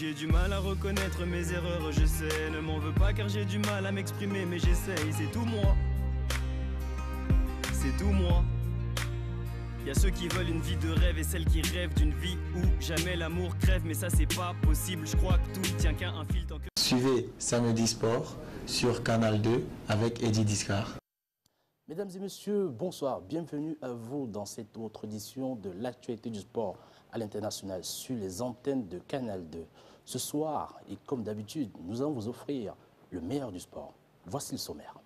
J'ai du mal à reconnaître mes erreurs, je sais. Ne m'en veux pas car j'ai du mal à m'exprimer, mais j'essaye. C'est tout moi. C'est tout moi. Y'a ceux qui veulent une vie de rêve et celles qui rêvent d'une vie où jamais l'amour crève. Mais ça c'est pas possible, je crois que tout tient qu'à un fil tant que... Suivez Samedi Sport sur Canal 2 avec Eddie Discar. Mesdames et messieurs, bonsoir. Bienvenue à vous dans cette autre édition de l'actualité du sport à l'international sur les antennes de Canal 2. Ce soir, et comme d'habitude, nous allons vous offrir le meilleur du sport. Voici le sommaire.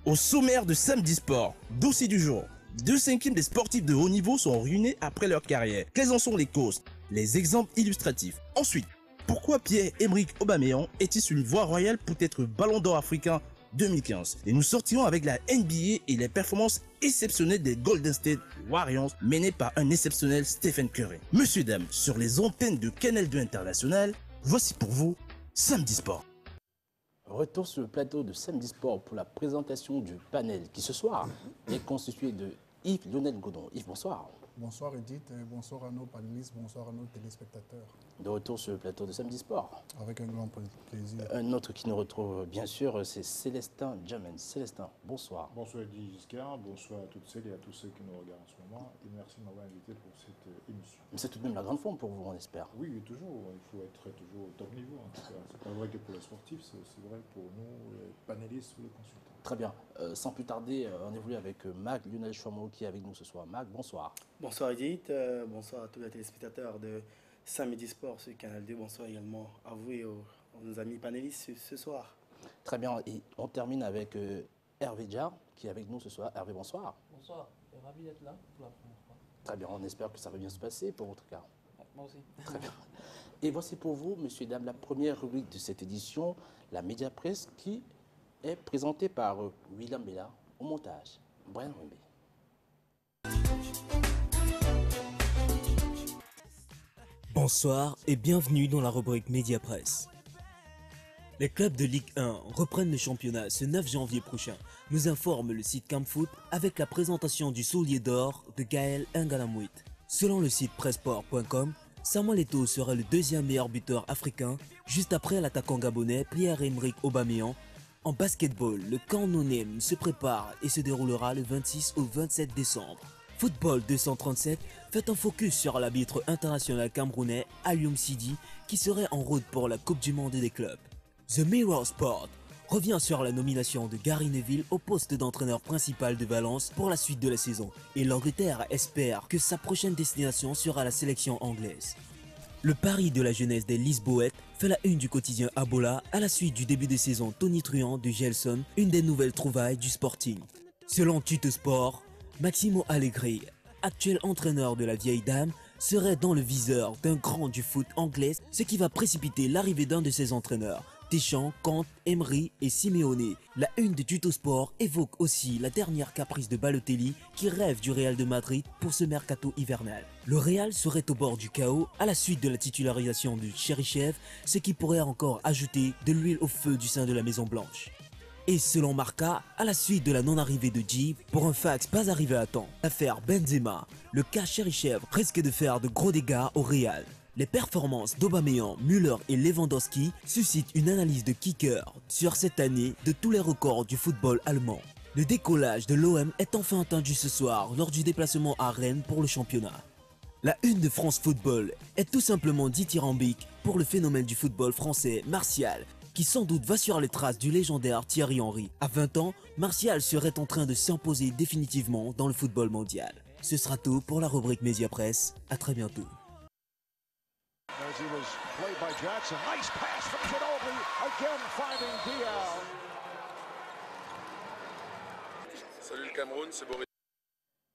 Au sommaire de Samedi Sport, dossier du jour. 2/5 des sportifs de haut niveau sont ruinés après leur carrière. Quelles en sont les causes? Les exemples illustratifs. Ensuite, pourquoi Pierre-Emerick Aubameyang est-il sur une voie royale pour être Ballon d'Or africain 2015? Et nous sortirons avec la NBA et les performances exceptionnelles des Golden State Warriors menés par un exceptionnel Stephen Curry. Monsieur, dames, sur les antennes de Canal 2 International, voici pour vous Samedi Sport. Retour sur le plateau de Samedi Sport pour la présentation du panel qui ce soir est constitué de Yves Lionel Godon. Yves, bonsoir. Bonsoir Edith, bonsoir à nos panélistes, bonsoir à nos téléspectateurs. De retour sur le plateau de Samedi Sport. Avec un grand plaisir. Un autre qui nous retrouve bien sûr, c'est Célestin Jamen. Célestin, bonsoir. Bonsoir Eddie Giscard, bonsoir à toutes celles et à tous ceux qui nous regardent en ce moment et merci de m'avoir invité pour cette émission. Mais c'est tout de même la grande forme pour vous, on espère. Oui, toujours, il faut être toujours au top niveau. En tout cas. C'est pas vrai que pour les sportifs, c'est aussi vrai pour nous, les panélistes ou les consultants. Très bien. Sans plus tarder, on évolue avec Mag Lionel Chouamau qui est avec nous ce soir. Mag, bonsoir. Bonsoir Edith, bonsoir à tous les téléspectateurs de Samedi Sport sur Canal 2. Bonsoir également à vous et aux nos amis panélistes ce soir. Très bien. Et on termine avec Hervé Diar qui est avec nous ce soir. Hervé, bonsoir. Bonsoir. Ravi d'être là pour la première fois. Très bien. On espère que ça va bien se passer pour votre cas. Moi aussi. Très bien. Et voici pour vous, messieurs et dames, la première rubrique de cette édition, la Média Presse, qui est présentée par William Bella au montage. Brian Rumbe. Bonsoir et bienvenue dans la rubrique Média Presse. Les clubs de Ligue 1 reprennent le championnat ce 9 janvier prochain, nous informe le site Camfoot avec la présentation du soulier d'or de Gaël Ngalamouit. Selon le site pressport.com, Samuel Eto'o sera le deuxième meilleur buteur africain, juste après l'attaquant gabonais Pierre-Emerick Aubameyang. En basketball, le camp no-name se prépare et se déroulera le 26 au 27 décembre. Football 237 fait un focus sur l'arbitre international camerounais Alioum Sidi qui serait en route pour la Coupe du Monde des clubs. The Mirror Sport revient sur la nomination de Gary Neville au poste d'entraîneur principal de Valence pour la suite de la saison et l'Angleterre espère que sa prochaine destination sera la sélection anglaise. Le pari de la jeunesse des Lisboètes fait la une du quotidien Abola à la suite du début de saison tonitruant de Gelson, une des nouvelles trouvailles du Sporting. Selon Tuttosport, Maximo Allegri, actuel entraîneur de la vieille dame, serait dans le viseur d'un grand du foot anglais, ce qui va précipiter l'arrivée d'un de ses entraîneurs. Deschamps, Conte, Emery et Simeone. La une de Tuttosport évoque aussi la dernière caprice de Balotelli qui rêve du Real de Madrid pour ce mercato hivernal. Le Real serait au bord du chaos à la suite de la titularisation de Cherichev, ce qui pourrait encore ajouter de l'huile au feu du sein de la Maison Blanche. Et selon Marca, à la suite de la non-arrivée de Djib, pour un fax pas arrivé à temps, l'affaire Benzema, le cas Cherichev risque de faire de gros dégâts au Real. Les performances d'Aubameyang, Müller et Lewandowski suscitent une analyse de kicker sur cette année de tous les records du football allemand. Le décollage de l'OM est enfin attendu ce soir lors du déplacement à Rennes pour le championnat. La une de France Football est tout simplement dithyrambique pour le phénomène du football français Martial, qui sans doute va sur les traces du légendaire Thierry Henry. À 20 ans, Martial serait en train de s'imposer définitivement dans le football mondial. Ce sera tout pour la rubrique Média Presse. À très bientôt. Salut le Cameroun, c'est Boris.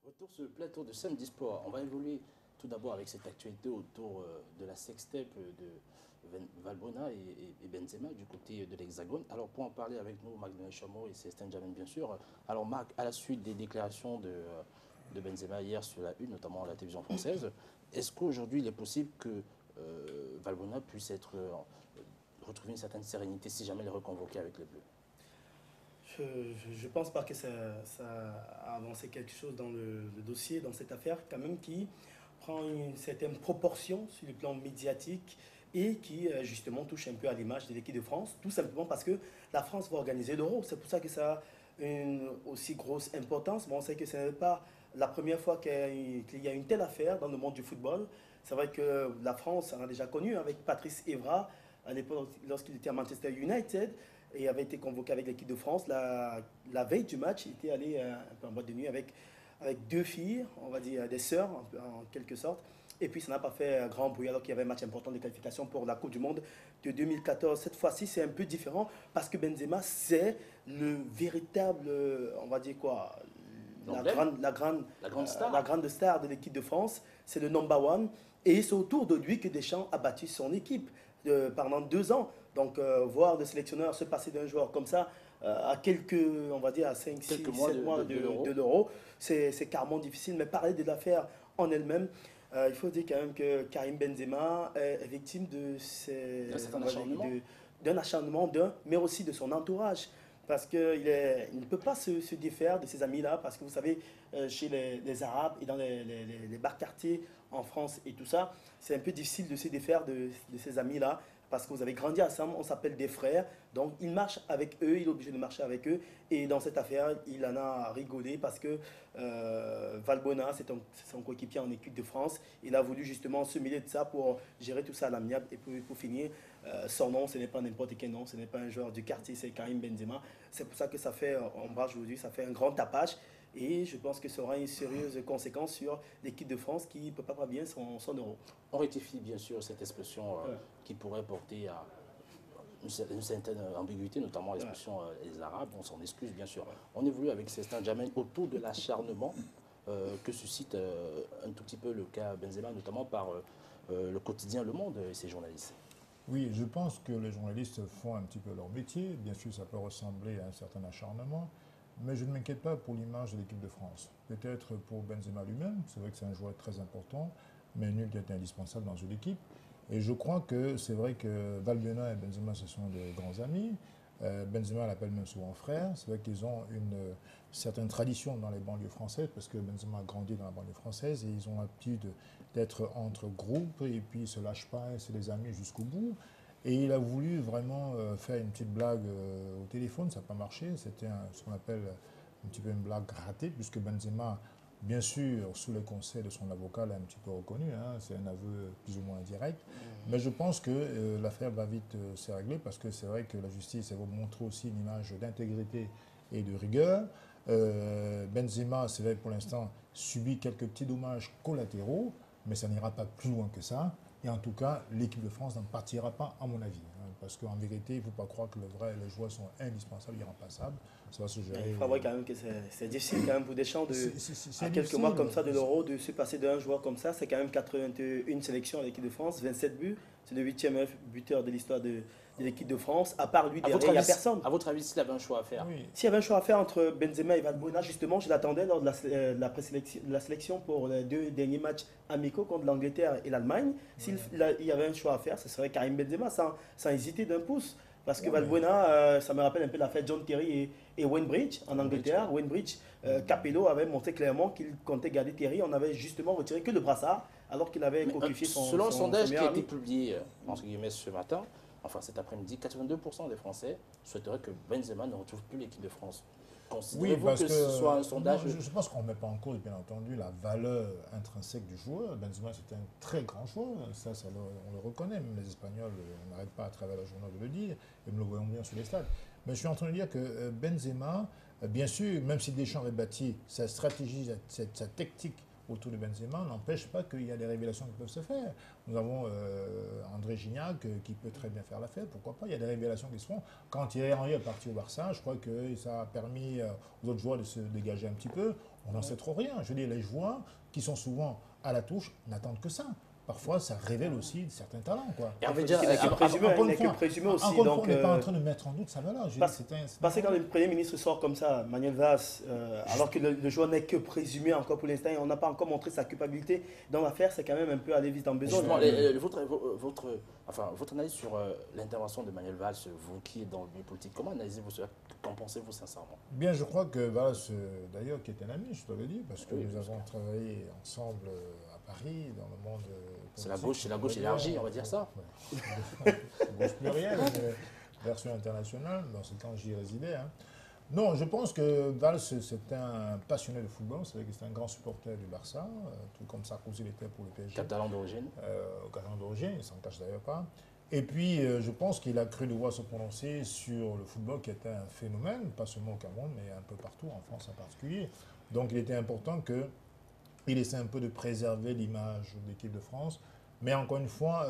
Retour sur le plateau de Samedi Sport. On va évoluer tout d'abord avec cette actualité autour de la sextape de Valbuena et Benzema du côté de l'Hexagone. Alors pour en parler avec nous, Marc Lionel Chouamau et Célestin Jamen bien sûr. Alors Marc, à la suite des déclarations de Benzema hier sur la une, notamment à la télévision française, est-ce qu'aujourd'hui il est possible que Valbuena puisse retrouver une certaine sérénité si jamais il est reconvoqué avec les Bleus? Je pense pas que ça a avancé quelque chose dans le dossier, dans cette affaire quand même qui prend une certaine proportion sur le plan médiatique et qui justement touche un peu à l'image de l'équipe de France, tout simplement parce que la France va organiser l'Euro. C'est pour ça que ça a une aussi grosse importance. Bon, on sait que ce n'est pas la première fois qu'il y a une telle affaire dans le monde du football. C'est vrai que la France en a déjà connu avec Patrice Evra, à l'époque lorsqu'il était à Manchester United, et avait été convoqué avec l'équipe de France. La veille du match, il était allé un peu en boîte de nuit avec 2 filles, on va dire des sœurs en quelque sorte. Et puis ça n'a pas fait grand bruit alors qu'il y avait un match important de qualification pour la Coupe du Monde de 2014. Cette fois-ci, c'est un peu différent parce que Benzema, c'est le véritable, on va dire quoi, la grande star de l'équipe de France. C'est le number one. Et c'est autour de lui que Deschamps a bâti son équipe pendant 2 ans. Donc voir le sélectionneur se passer d'un joueur comme ça à quelques, on va dire à 5, 6, 7 mois de l'Euro, c'est carrément difficile. Mais parler de l'affaire en elle-même, il faut dire quand même que Karim Benzema est victime d'un acharnement, mais aussi de son entourage. Parce qu'il ne peut pas se défaire de ces amis-là, parce que vous savez, chez les Arabes et dans les bars quartiers en France et tout ça, c'est un peu difficile de se défaire de ces amis-là, parce que vous avez grandi ensemble, on s'appelle des frères, donc il marche avec eux, il est obligé de marcher avec eux, et dans cette affaire, il en a rigolé, parce que Valbuena, c'est son coéquipier en équipe de France, il a voulu justement se mêler de ça pour gérer tout ça à l'amiable, et pour finir, son nom, ce n'est pas n'importe quel nom, ce n'est pas un joueur du quartier, c'est Karim Benzema. C'est pour ça que ça fait, on brasse aujourd'hui, ça fait un grand tapage. Et je pense que ça aura une sérieuse conséquence sur l'équipe de France qui ne peut pas bien son Euro. On rectifie bien sûr cette expression qui pourrait porter à une certaine ambiguïté, notamment l'expression les Arabes. On s'en excuse bien sûr. On évolue avec Cestin Djamel autour de l'acharnement que suscite un tout petit peu le cas Benzema, notamment par le quotidien Le Monde et ses journalistes. Oui, je pense que les journalistes font un petit peu leur métier. Bien sûr, ça peut ressembler à un certain acharnement, mais je ne m'inquiète pas pour l'image de l'équipe de France. Peut-être pour Benzema lui-même, c'est vrai que c'est un joueur très important, mais nul n'est indispensable dans une équipe. Et je crois que c'est vrai que Valbuena et Benzema, ce sont de grands amis. Benzema l'appelle même souvent frère. C'est vrai qu'ils ont une certaine tradition dans les banlieues françaises, parce que Benzema a grandi dans la banlieue française, et ils ont l'habitude d'être entre groupes, et puis ils ne se lâchent pas, c'est des amis jusqu'au bout. Et il a voulu vraiment faire une petite blague au téléphone, ça n'a pas marché. C'était ce qu'on appelle un petit peu une blague ratée, puisque Benzema, bien sûr, sous le conseil de son avocat, l'a un petit peu reconnu. Hein, c'est un aveu plus ou moins indirect. Mais je pense que l'affaire va vite se régler, parce que c'est vrai que la justice, elle va montrer aussi une image d'intégrité et de rigueur. Benzema, c'est vrai pour l'instant, subit quelques petits dommages collatéraux, mais ça n'ira pas plus loin que ça. Et en tout cas, l'équipe de France n'en partira pas, à mon avis. Hein, parce qu'en vérité, il ne faut pas croire que les joueurs sont indispensables, irremplaçables. Ça va se gérer. Il faut avouer quand même que c'est difficile quand même pour Deschamps, à quelques mois comme ça de l'Euro, de se passer d'un joueur comme ça. C'est quand même 81 sélections à l'équipe de France, 27 buts. C'est le 8e buteur de l'histoire de l'équipe de France. À part lui, derrière, il n'y a personne. À votre avis, s'il avait un choix à faire? S'il y avait un choix à faire entre Benzema et Valbuena, justement, je l'attendais lors de la sélection pour les 2 derniers matchs amicaux contre l'Angleterre et l'Allemagne. S'il y avait un choix à faire, ce serait Karim Benzema, sans hésiter d'un pouce. Parce que Valbuena, ça me rappelle un peu l'affaire John Terry et Wayne Bridge en Angleterre. Wayne Bridge, Capello avait montré clairement qu'il comptait garder Terry. On avait justement retiré que le brassard, alors qu'il avait coquifié son Selon un sondage qui a été publié entre guillemets ce matin, enfin cet après-midi, 82% des Français souhaiteraient que Benzema ne retrouve plus l'équipe de France. Considérez-vous que ce soit un sondage? Non, je pense qu'on ne met pas en cause, bien entendu, la valeur intrinsèque du joueur. Benzema, c'est un très grand joueur. Ça on le reconnaît. Même les Espagnols n'arrêtent pas à travers le journal de le dire. Et nous le voyons bien sur les stades. Mais je suis en train de dire que Benzema, bien sûr, même si Deschamps avait bâti sa stratégie, sa tactique autour de Benzema, n'empêche pas qu'il y a des révélations qui peuvent se faire. Nous avons André Gignac qui peut très bien faire l'affaire, pourquoi pas. Il y a des révélations qui se font. Quand Thierry Henry est parti au Barça, je crois que ça a permis aux autres joueurs de se dégager un petit peu. On n'en sait trop rien. Je veux dire, les joueurs qui sont souvent à la touche n'attendent que ça. Parfois, ça révèle aussi certains talents. Quoi. Et on veut dire qu'il n'est que présumé aussi. Encore une fois, on n'est pas en train de mettre en doute sa valeur. Parce que quand le Premier ministre sort comme ça, Manuel Valls, alors que le joueur n'est que présumé encore pour l'instant, et on n'a pas encore montré sa culpabilité dans l'affaire, c'est quand même un peu aller vite en besoin. Votre analyse sur l'intervention de Manuel Valls, vous qui êtes dans le milieu politique, comment analysez-vous cela? Qu'en pensez-vous sincèrement? Bien, je crois que Valls, d'ailleurs, qui est un ami, je dois le dire, parce que nous avons travaillé ensemble Paris, dans le monde. C'est la gauche élargie, on va dire ça. Ouais. Gauche plurielle, version internationale, dans ce temps j'y résidais. Hein. Non, je pense que Valls, c'est un passionné de football, c'est vrai que c'est un grand supporter du Barça, tout comme Sarkozy l'était pour le PSG. Catalan d'origine. Catalan d'origine, il ne s'en cache d'ailleurs pas. Et puis, je pense qu'il a cru devoir se prononcer sur le football qui était un phénomène, pas seulement au Cameroun, mais un peu partout, en France en particulier. Donc, il était important qu'il essaie un peu de préserver l'image de l'équipe de France. Mais encore une fois,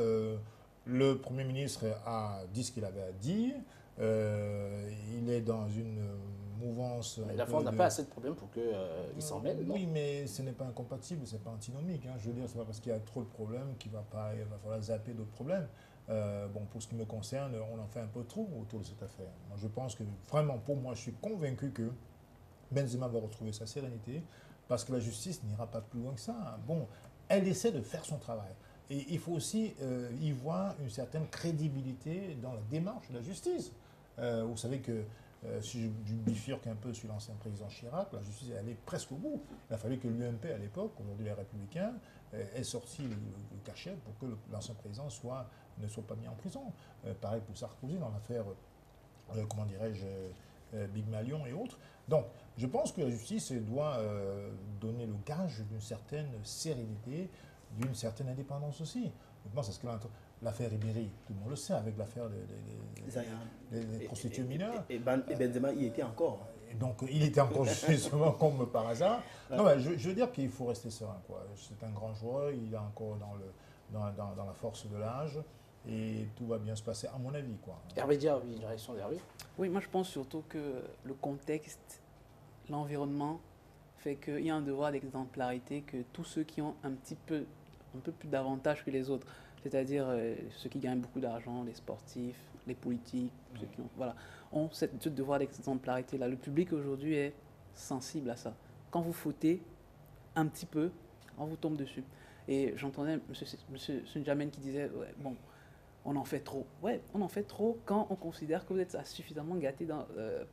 le Premier ministre a dit ce qu'il avait à dire. Il est dans une mouvance. Mais la France n'a pas assez de problèmes pour qu'il s'en mêle, non? Oui, mais ce n'est pas incompatible, ce n'est pas antinomique. Hein. Je veux dire, ce n'est pas parce qu'il y a trop de problèmes qu'il va falloir zapper d'autres problèmes. Bon, pour ce qui me concerne, on en fait un peu trop autour de cette affaire. Moi, je pense que, vraiment, pour moi, je suis convaincu que Benzema va retrouver sa sérénité parce que la justice n'ira pas plus loin que ça. Bon, elle essaie de faire son travail. Et il faut aussi y voir une certaine crédibilité dans la démarche de la justice. Vous savez que si je bifurque un peu sur l'ancien président Chirac, la justice est allée presque au bout. Il a fallu que l'UMP à l'époque, aujourd'hui les Républicains, ait sorti le cachet pour que l'ancien président ne soit pas mis en prison. Pareil pour Sarkozy dans l'affaire, comment dirais-je, Big Malion et autres. Donc, je pense que la justice doit donner le gage d'une certaine sérénité, d'une certaine indépendance aussi. Je pense que l'affaire Ribéry, tout le monde le sait, avec l'affaire des prostituées mineures. Et Benzema y était encore. Donc, il était encore justement comme par hasard. Non, mais je veux dire qu'il faut rester serein. C'est un grand joueur, il est encore dans la force de l'âge. Et tout va bien se passer, à mon avis. Hervé Dia, oui, une réaction d'Hervé. Oui, moi je pense surtout que le contexte, l'environnement fait qu'il y a un devoir d'exemplarité que tous ceux qui ont un peu plus d'avantages que les autres, c'est-à-dire ceux qui gagnent beaucoup d'argent, les sportifs, les politiques, ceux qui ont ce devoir d'exemplarité-là. Le public aujourd'hui est sensible à ça. Quand vous fautez un petit peu, on vous tombe dessus. Et j'entendais M. Sunjamen qui disait, ouais, bon, on en fait trop. Ouais, on en fait trop quand on considère que vous êtes suffisamment gâté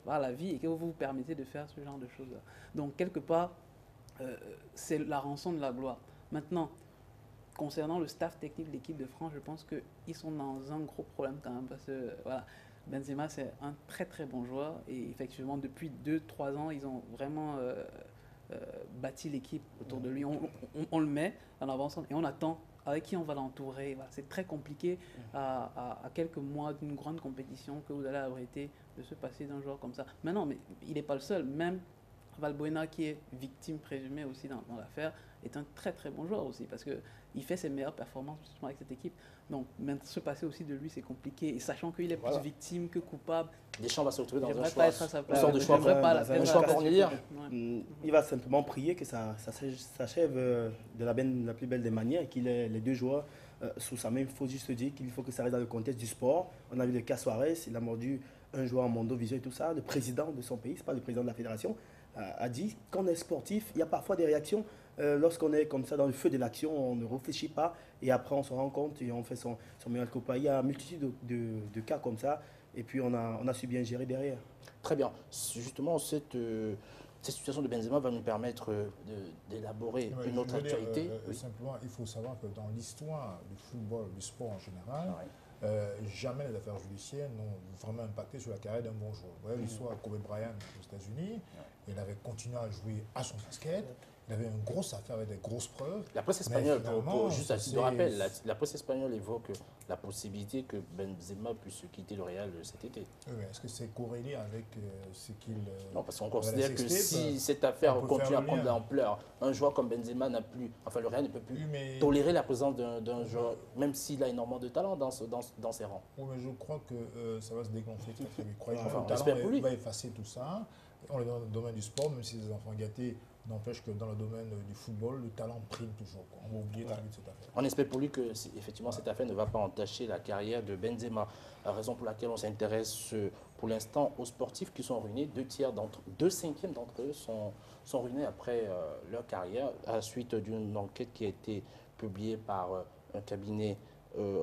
par la vie et que vous vous permettez de faire ce genre de choses-là. Donc, quelque part, c'est la rançon de la gloire. Maintenant, concernant le staff technique de l'équipe de France, je pense qu'ils sont dans un gros problème quand même parce que, voilà, Benzema, c'est un très très bon joueur et effectivement, depuis 2-3 ans, ils ont vraiment bâti l'équipe autour de lui. On le met en avançant et on attend avec qui on va l'entourer. Voilà, c'est très compliqué à quelques mois d'une grande compétition que vous allez abriter de se passer d'un joueur comme ça. Mais non, mais il n'est pas le seul. Même Valbuena, qui est victime présumée aussi dans l'affaire, est un très très bon joueur aussi parce qu'il fait ses meilleures performances justement avec cette équipe. Donc, même se passer aussi de lui, c'est compliqué. Et sachant qu'il est plus victime que coupable. Deschamps va se retrouver dans un choix. Une sorte de choix cornélière. Il va simplement prier que ça s'achève de la plus belle des manières et qu'il ait les deux joueurs sous sa main. Il faut juste dire qu'il faut que ça reste dans le contexte du sport. On a vu le cas Suarez, il a mordu un joueur en Mondo Vision et tout ça. Le président de son pays, c'est pas le président de la fédération, a dit qu'on est sportif, il y a parfois des réactions. Lorsqu'on est comme ça dans le feu de l'action, on ne réfléchit pas et après on se rend compte et on fait son meilleur copain. Il y a une multitude de cas comme ça et puis on a su bien gérer derrière. Très bien. Justement, cette situation de Benzema va nous permettre d'élaborer une autre actualité. Simplement, il faut savoir que dans l'histoire du football, du sport en général, jamais les affaires judiciaires n'ont vraiment impacté sur la carrière d'un bon joueur. Vous voyez l'histoire de Kobe Bryant aux États-Unis, il avait continué à jouer à son basket. Il avait une grosse affaire avec des grosses preuves. La presse espagnole, juste à titre de rappel, la presse espagnole évoque la possibilité que Benzema puisse quitter le Real cet été. Oui, est-ce que c'est corrélé avec ce qu'il... Non, parce qu'on considère que si cette affaire continue à prendre de l'ampleur, un joueur comme Benzema n'a plus... Enfin, le Real ne peut plus tolérer la présence d'un joueur, même s'il a énormément de talent dans ses rangs. Oui, mais je crois que ça va se dégonfler tout à fait. Le talent va effacer tout ça. On est dans le domaine du sport, même si les enfants gâtés... N'empêche que dans le domaine du football, le talent prime toujours. On va oublier très vite cette affaire. On espère pour lui que effectivement cette affaire ne va pas entacher la carrière de Benzema. La raison pour laquelle on s'intéresse pour l'instant aux sportifs qui sont ruinés. 2/5 d'entre eux sont ruinés après leur carrière à la suite d'une enquête qui a été publiée par un cabinet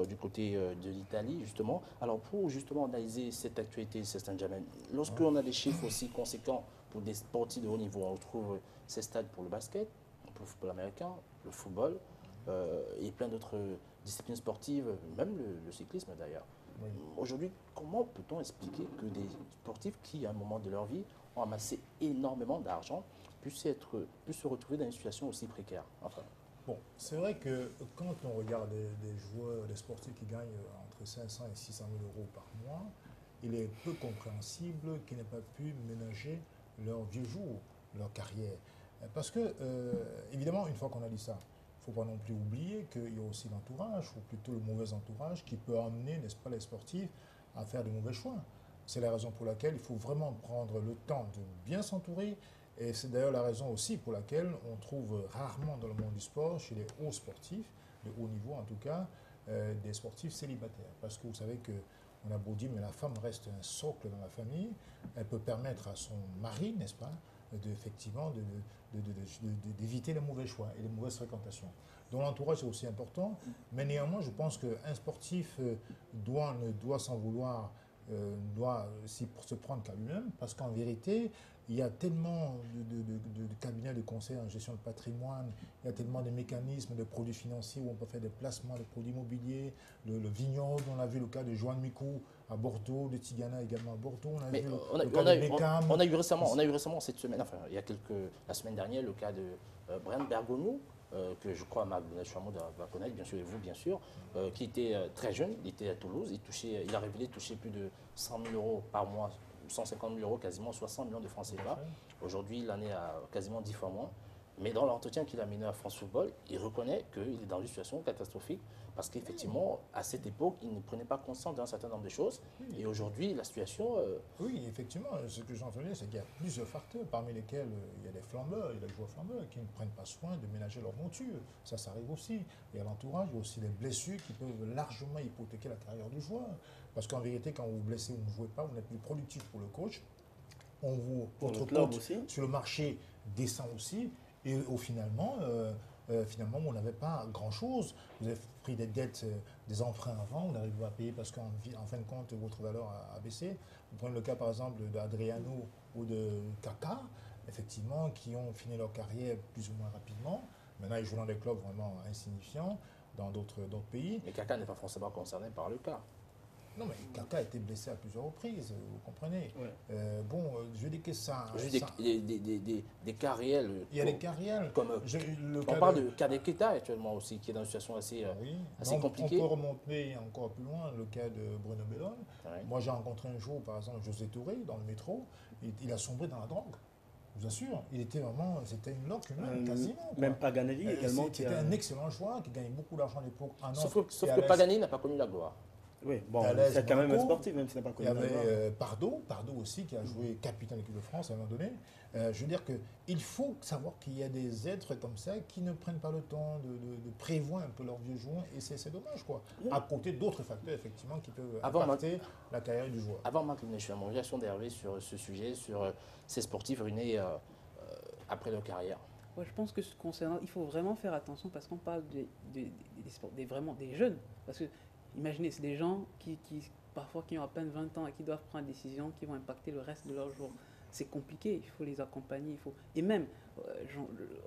du côté de l'Italie, justement. Alors, pour justement analyser cette actualité, Sestan Jamen, lorsqu'on a des chiffres aussi conséquents pour des sportifs de haut niveau, on retrouve ces stades pour le basket, pour le football américain, le football, et plein d'autres disciplines sportives, même le cyclisme d'ailleurs. Oui. Aujourd'hui, comment peut-on expliquer que des sportifs qui, à un moment de leur vie, ont amassé énormément d'argent, puissent se retrouver dans une situation aussi précaire? Enfin, Bon, c'est vrai que quand on regarde des joueurs, des sportifs qui gagnent entre 500 et 600 000 euros par mois, il est peu compréhensible qu'ils n'aient pas pu ménager leur vieux jour, leur carrière. Parce que, évidemment, une fois qu'on a dit ça, il ne faut pas non plus oublier qu'il y a aussi l'entourage, ou plutôt le mauvais entourage, qui peut amener, n'est-ce pas, les sportifs à faire de mauvais choix. C'est la raison pour laquelle il faut vraiment prendre le temps de bien s'entourer. Et c'est d'ailleurs la raison aussi pour laquelle on trouve rarement dans le monde du sport, chez les hauts sportifs, de haut niveau en tout cas, des sportifs célibataires. Parce que vous savez qu'on a beau dire, mais la femme reste un socle dans la famille. Elle peut permettre à son mari, n'est-ce pas, effectivement, d'éviter les mauvais choix et les mauvaises fréquentations. Donc l'entourage est aussi important. Mais néanmoins, je pense qu'un sportif ne doit s'en vouloir, doit se prendre qu'à lui-même, parce qu'en vérité, il y a tellement de cabinets de conseil en gestion de patrimoine, il y a tellement de mécanismes de produits financiers où on peut faire des placements de produits immobiliers, le vignoble, on a vu le cas de Joan Micou à Bordeaux, de Tigana également à Bordeaux, on a vu le cas de Beckham. On a eu récemment cette semaine, enfin il y a la semaine dernière, le cas de Brent Bergonou, que je crois Maglona Chameau va connaître, bien sûr, et vous, bien sûr, qui était très jeune, il était à Toulouse, il a révélé toucher plus de 100 000 euros par mois, 150 000 euros, quasiment 60 millions de francs CFA. Aujourd'hui, il en est à quasiment 10 fois moins. Mais dans l'entretien qu'il a mené à France Football, il reconnaît qu'il est dans une situation catastrophique parce qu'effectivement, à cette époque, il ne prenait pas conscience d'un certain nombre de choses. Et aujourd'hui, la situation... Oui, effectivement, ce que j'entendais, c'est qu'il y a plusieurs facteurs, parmi lesquels il y a des flambeurs, il y a des joueurs flambeurs qui ne prennent pas soin de ménager leur monture. Ça arrive aussi. Il y a l'entourage, il y a aussi les blessures qui peuvent largement hypothéquer la carrière du joueur. Parce qu'en vérité, quand vous vous blessez, vous ne jouez pas, vous n'êtes plus productif pour le coach. Votre compte sur le marché descend aussi. Et finalement, on n'avait pas grand-chose. Vous avez pris des dettes, des emprunts avant, vous n'arrivez pas à payer parce qu'en fin de compte, votre valeur a baissé. Vous prenez le cas, par exemple, d'Adriano ou de Kaka, effectivement, qui ont fini leur carrière plus ou moins rapidement. Maintenant, ils jouent dans des clubs vraiment insignifiants dans d'autres pays. Mais Kaka n'est pas forcément concerné par le cas. Non, mais Kaka a été blessé à plusieurs reprises, vous comprenez. Ouais. Je dis que ça... Des cas réels. Il y a des cas réels. On parle de Kadeketa actuellement aussi, qui est dans une situation assez compliquée. On peut remonter encore plus loin, le cas de Bruno Bellone. Ouais. Moi, j'ai rencontré un jour, par exemple, José Touré, dans le métro. Il a sombré dans la drogue. Je vous assure, c'était une loque humaine, quasiment. Même Paganelli également. C'était un excellent joueur qui gagnait beaucoup d'argent à l'époque. Sauf que Paganelli n'a pas connu la gloire. Oui, bon, c'est quand même un sportif, même s'il n'a pas connu. Il y avait Pardo aussi, qui a joué capitaine de l'équipe de France à un moment donné. Je veux dire qu'il faut savoir qu'il y a des êtres comme ça qui ne prennent pas le temps de prévoir un peu leur vieux joueur, et c'est dommage, quoi. Oui. À côté d'autres facteurs, effectivement, qui peuvent impacter la carrière du joueur. Avant Marc Lunet, je suis à mon réaction d'Hervé sur ce sujet, sur ces sportifs ruinés après leur carrière. Ouais, je pense que concernant, il faut vraiment faire attention parce qu'on parle vraiment des jeunes. Parce que imaginez, c'est des gens parfois qui ont à peine 20 ans et qui doivent prendre des décisions qui vont impacter le reste de leur jour. C'est compliqué, il faut les accompagner. Et même,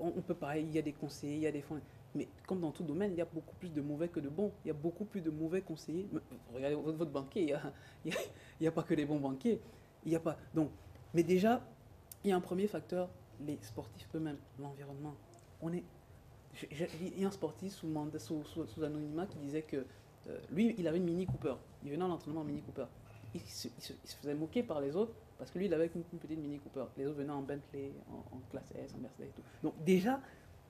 on peut parler, il y a des conseillers, il y a des fonds. Mais comme dans tout domaine, il y a beaucoup plus de mauvais que de bons. Il y a beaucoup plus de mauvais conseillers. Regardez votre banquier, il n'y a pas que des bons banquiers. Il y a pas. Donc, mais déjà, il y a un premier facteur, les sportifs eux-mêmes, l'environnement. Il y a un sportif sous anonymat qui disait que lui, il avait une Mini Cooper. Il venait en entraînement en Mini Cooper. Il se faisait moquer par les autres parce que lui, il avait une petite Mini Cooper. Les autres venaient en Bentley, en classe S, en Mercedes et tout. Donc déjà,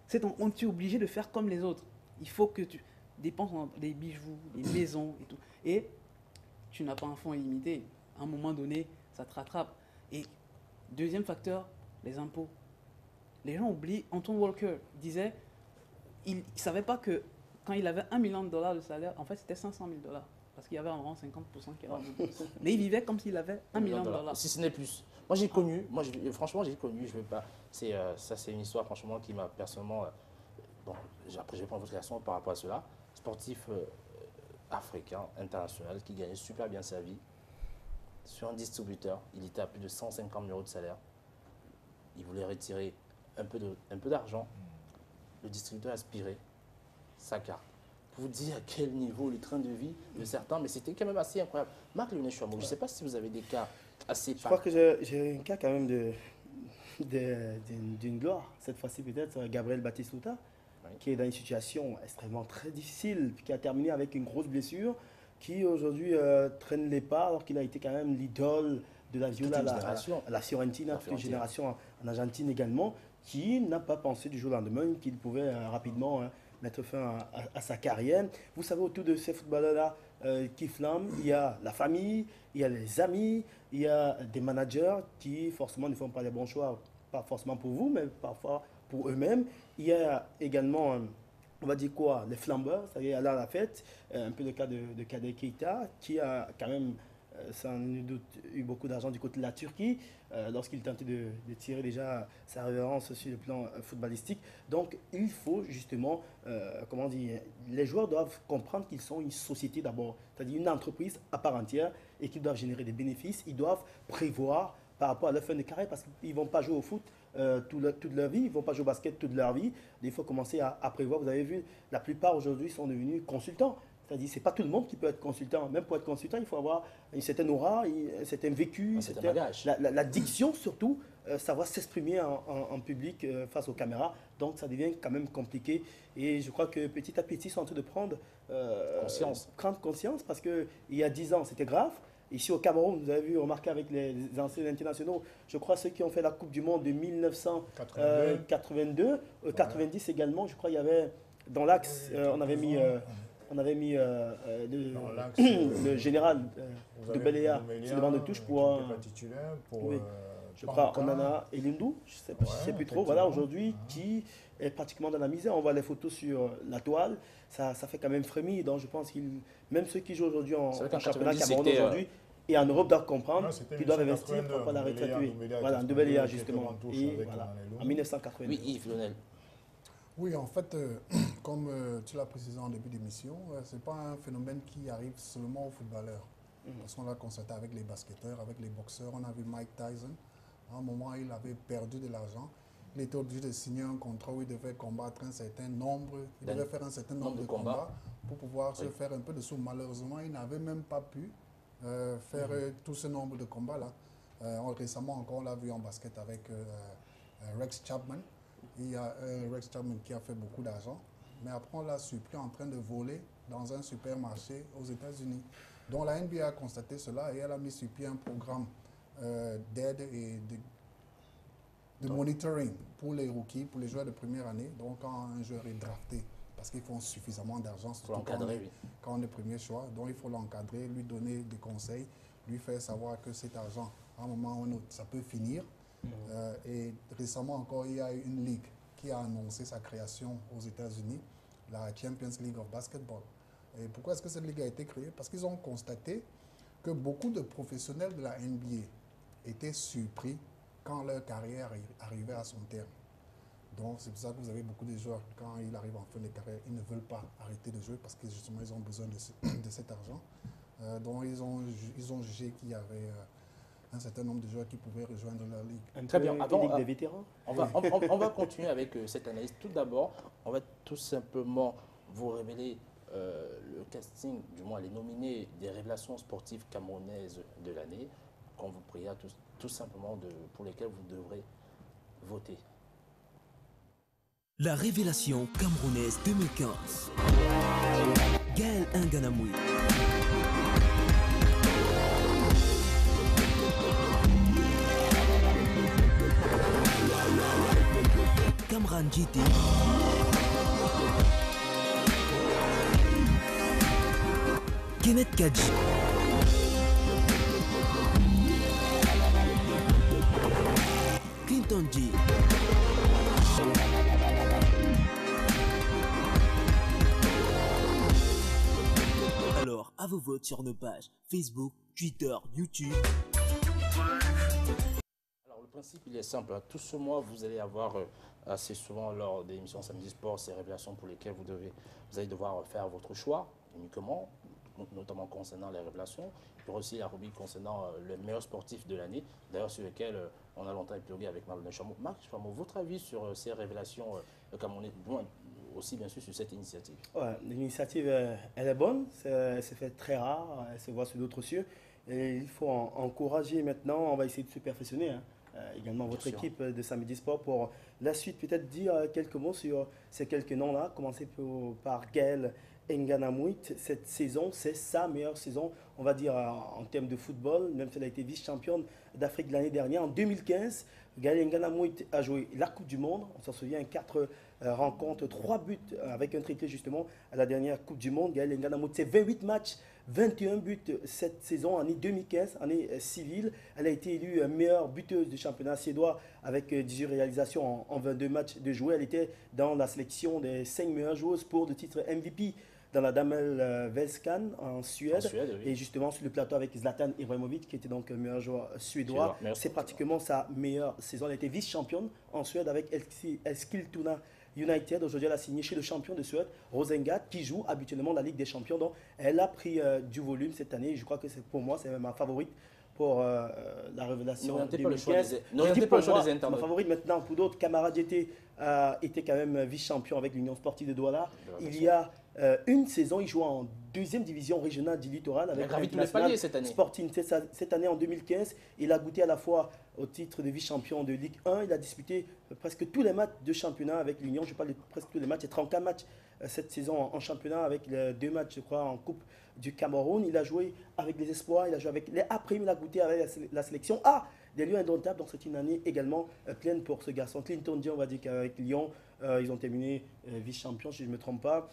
tu es obligé de faire comme les autres. Il faut que tu dépenses dans des bijoux, des maisons et tout. Et tu n'as pas un fonds illimité. À un moment donné, ça te rattrape. Et deuxième facteur, les impôts. Les gens oublient, Anton Walker disait, il ne savait pas que quand il avait $1 million de salaire, en fait, c'était $500 000. Parce qu'il y avait environ 50% qui avaient. Mais il vivait comme s'il avait $1 million. Si ce n'est plus. Moi, j'ai connu. Franchement, j'ai connu. Je veux pas. Ça, c'est une histoire, franchement, qui m'a personnellement. Après, je vais prendre votre réaction par rapport à cela. Sportif africain, international, qui gagnait super bien sa vie. Sur un distributeur, il était à plus de 150 000 euros de salaire. Il voulait retirer un peu d'argent. Le distributeur aspirait. Saka. Pour vous dire à quel niveau le train de vie de certains, mais c'était quand même assez incroyable. Marc-Lionel Chouamou, je ne sais pas si vous avez des cas assez... Je crois que j'ai un cas quand même d'une gloire. Cette fois-ci peut-être Gabriel Batistuta, qui est dans une situation extrêmement très difficile, qui a terminé avec une grosse blessure, qui aujourd'hui traîne les pas alors qu'il a été quand même l'idole de la Viola, la Fiorentina, toute une génération en Argentine également, qui n'a pas pensé du jour au lendemain qu'il pouvait rapidement mettre fin à sa carrière. Vous savez, autour de ces footballeurs-là qui flambent, il y a la famille, il y a les amis, il y a des managers qui forcément ne font pas les bons choix, pas forcément pour vous, mais parfois pour eux-mêmes. Il y a également, on va dire quoi, les flambeurs, c'est-à-dire aller à la fête, un peu le cas de Kader Keita, qui a quand même, sans nul doute, eu beaucoup d'argent du côté de la Turquie, lorsqu'il tentait de tirer déjà sa révérence sur le plan footballistique. Donc il faut justement, comment dire, les joueurs doivent comprendre qu'ils sont une société d'abord, c'est-à-dire une entreprise à part entière et qu'ils doivent générer des bénéfices. Ils doivent prévoir par rapport à leur fin de carrière parce qu'ils ne vont pas jouer au foot toute leur vie, ils ne vont pas jouer au basket toute leur vie. Il faut commencer à prévoir. Vous avez vu, la plupart aujourd'hui sont devenus consultants. C'est-à-dire que ce n'est pas tout le monde qui peut être consultant. Même pour être consultant, il faut avoir une certaine aura, un certain vécu, la diction surtout, savoir s'exprimer en public face aux caméras. Donc ça devient quand même compliqué. Et je crois que petit à petit, ils sont en train de prendre conscience parce qu'il y a 10 ans, c'était grave. Ici au Cameroun, vous avez vu, remarqué avec les anciens internationaux, je crois ceux qui ont fait la Coupe du Monde de 1982, 90 également, je crois qu'il y avait dans l'axe, on avait mis le général de Beléa sur le banc de touche pour je crois Onana et Lindou, je ne sais plus trop, voilà aujourd'hui qui est pratiquement dans la misère. On voit les photos sur la toile, ça fait quand même frémir. Donc je pense que même ceux qui jouent aujourd'hui en championnat camerounais aujourd'hui et en Europe doivent comprendre qu'ils doivent investir pour la retraite. Voilà, de Beléa justement. Et voilà, en 1980. Oui, Yves Lionel. Oui, en fait, comme tu l'as précisé en début d'émission, ce n'est pas un phénomène qui arrive seulement aux footballeurs. Parce qu'on l'a constaté avec les basketteurs, avec les boxeurs. On a vu Mike Tyson. À un moment, il avait perdu de l'argent. Il était obligé de signer un contrat où il devait combattre un certain nombre, il devait faire un certain nombre de combats pour pouvoir se faire un peu de sous. Malheureusement, il n'avait même pas pu faire tout ce nombre de combats-là. Récemment encore, on l'a vu en basket avec Rex Chapman. Il y a Rex Chapman qui a fait beaucoup d'argent, mais après on l'a surpris en train de voler dans un supermarché aux États-Unis. Donc la NBA a constaté cela et elle a mis sur pied un programme d'aide et de monitoring pour les rookies, pour les joueurs de première année. Donc quand un joueur est drafté, parce qu'ils font suffisamment d'argent, surtout quand on est premier choix, donc il faut l'encadrer, lui donner des conseils, lui faire savoir que cet argent, à un moment ou un autre, ça peut finir. Et récemment encore, il y a une ligue qui a annoncé sa création aux États-Unis, la Champions League of Basketball. Et pourquoi est-ce que cette ligue a été créée? Parce qu'ils ont constaté que beaucoup de professionnels de la NBA étaient surpris quand leur carrière arrivait à son terme. Donc c'est pour ça que vous avez beaucoup de joueurs, quand ils arrivent en fin de carrière, ils ne veulent pas arrêter de jouer parce que justement ils ont besoin de cet argent. Donc ils ont jugé qu'il y avait un certain nombre de joueurs qui pouvaient rejoindre leur ligue. Très bien. Avant, ligue des vétérans. On va continuer avec cette analyse. Tout d'abord, on va tout simplement vous révéler le casting, du moins les nominés des révélations sportives camerounaises de l'année, qu'on vous priera tout simplement pour lesquels vous devrez voter. La révélation camerounaise 2015. Gaël Nganamoui. Kamran Djiti. Kenneth Kadji. Clinton G. Alors, à vos votes sur nos pages Facebook, Twitter, YouTube. Alors, le principe, il est simple. Tout ce mois, vous allez avoir assez souvent lors des émissions Samedi Sport ces révélations pour lesquelles vous allez devoir faire votre choix uniquement, notamment concernant les révélations. Il y aura aussi la rubrique concernant le meilleur sportif de l'année, d'ailleurs sur lequel on a longtemps épilogué avec Marc-Lionel Chouamou. Marc Chouamou, votre avis sur ces révélations camerounaises, aussi bien sûr sur cette initiative. Ouais, l'initiative, elle est bonne, elle se fait très rare, elle se voit sur d'autres cieux. Et il faut encourager maintenant, on va essayer de se perfectionner. Hein. Également votre équipe de Samedi Sport pour la suite, peut-être dire quelques mots sur ces quelques noms-là. Commencer par Gaël Nganamouit. Cette saison, c'est sa meilleure saison, on va dire, en termes de football, même si elle a été vice-championne d'Afrique l'année dernière. En 2015, Gaël Nganamouit a joué la Coupe du Monde. On s'en souvient, 4 rencontres, 3 buts avec un triplé justement à la dernière Coupe du Monde. Gaël Nganamouit, c'est 28 matchs, 21 buts cette saison, année 2015, année civile. Elle a été élue meilleure buteuse du championnat suédois avec 18 réalisations en 22 matchs de jouer. Elle était dans la sélection des 5 meilleures joueuses pour le titre MVP dans la Damel Velskan en Suède. Oui. Et justement sur le plateau avec Zlatan Ibrahimovic qui était donc meilleur joueur suédois. C'est pratiquement sa meilleure saison. Elle a été vice-championne en Suède avec Eskilstuna United. Aujourd'hui, elle a signé chez le champion de Suède, Rosengard, qui joue habituellement la Ligue des Champions. Donc, elle a pris du volume cette année. Je crois que pour moi, c'est ma favorite pour la révélation 2015. Ma favorite maintenant pour d'autres. Camara Djeté était quand même vice-champion avec l'Union Sportive de Douala. Il y a une saison, il joue en 2e division régionale du littoral avec l'International Sporting. Cette année, en 2015, il a goûté à la fois au titre de vice-champion de Ligue 1. Il a disputé presque tous les matchs de championnat avec l'Union. Je parle de presque tous les matchs. Il y a 34 matchs cette saison en championnat avec les 2 matchs, je crois, en Coupe du Cameroun. Il a joué avec les espoirs, il a joué avec les A', il a goûté avec la sélection A. Des lieux indomptables, donc c'est une année également pleine pour ce garçon. Clinton Dion, on va dire qu'avec Lyon, ils ont terminé vice-champion, si je ne me trompe pas.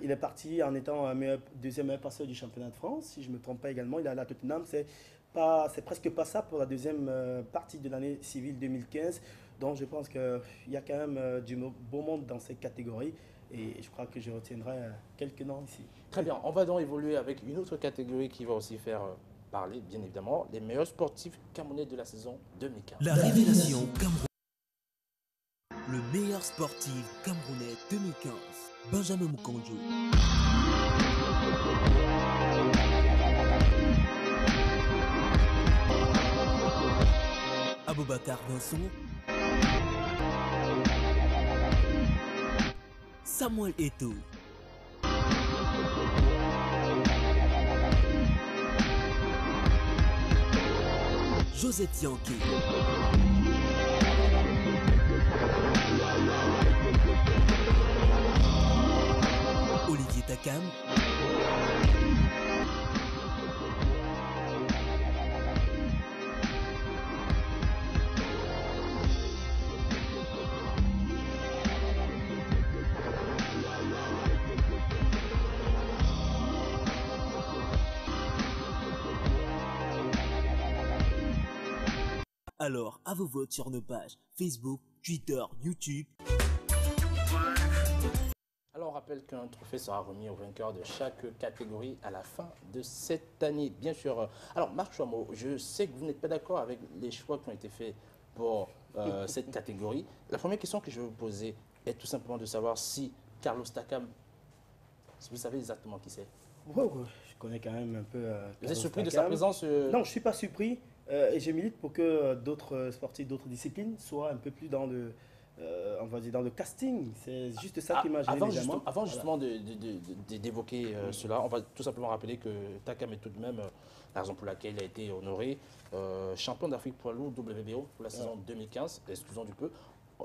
Il est parti en étant deuxième meilleur passeur du championnat de France, si je ne me trompe pas également. Il est allé à Tottenham, c'est presque pas ça pour la deuxième partie de l'année civile 2015. Donc je pense qu'il y a quand même du beau monde dans ces catégories. Et je crois que je retiendrai quelques noms ici. Très bien, on va donc évoluer avec une autre catégorie qui va aussi faire parler, bien évidemment, les meilleurs sportifs camerounais de la saison 2015. La révélation Cameroun. Le meilleur sportif camerounais 2015, Benjamin Moukanjo. Aboubacar Vincent. Samuel Eto'o. Josette Yankee. Olivier Takam. Alors, à vos votes sur nos pages Facebook, Twitter, YouTube. Alors, on rappelle qu'un trophée sera remis au vainqueur de chaque catégorie à la fin de cette année. Bien sûr. Alors, Marc Chouamau, je sais que vous n'êtes pas d'accord avec les choix qui ont été faits pour cette catégorie. La première question que je vais vous poser est tout simplement de savoir si Carlos Takam, si vous savez exactement qui c'est. Oui, je connais quand même un peu. Vous êtes surpris de sa présence Non, je ne suis pas surpris. Et je milite pour que d'autres sportifs, d'autres disciplines soient un peu plus dans le, on va dire dans le casting. C'est juste ça qui m'a gêné. Avant justement d'évoquer cela, on va tout simplement rappeler que Takam est tout de même la raison pour laquelle il a été honoré champion d'Afrique poids lourd WBO pour la saison 2015. Excusons du peu.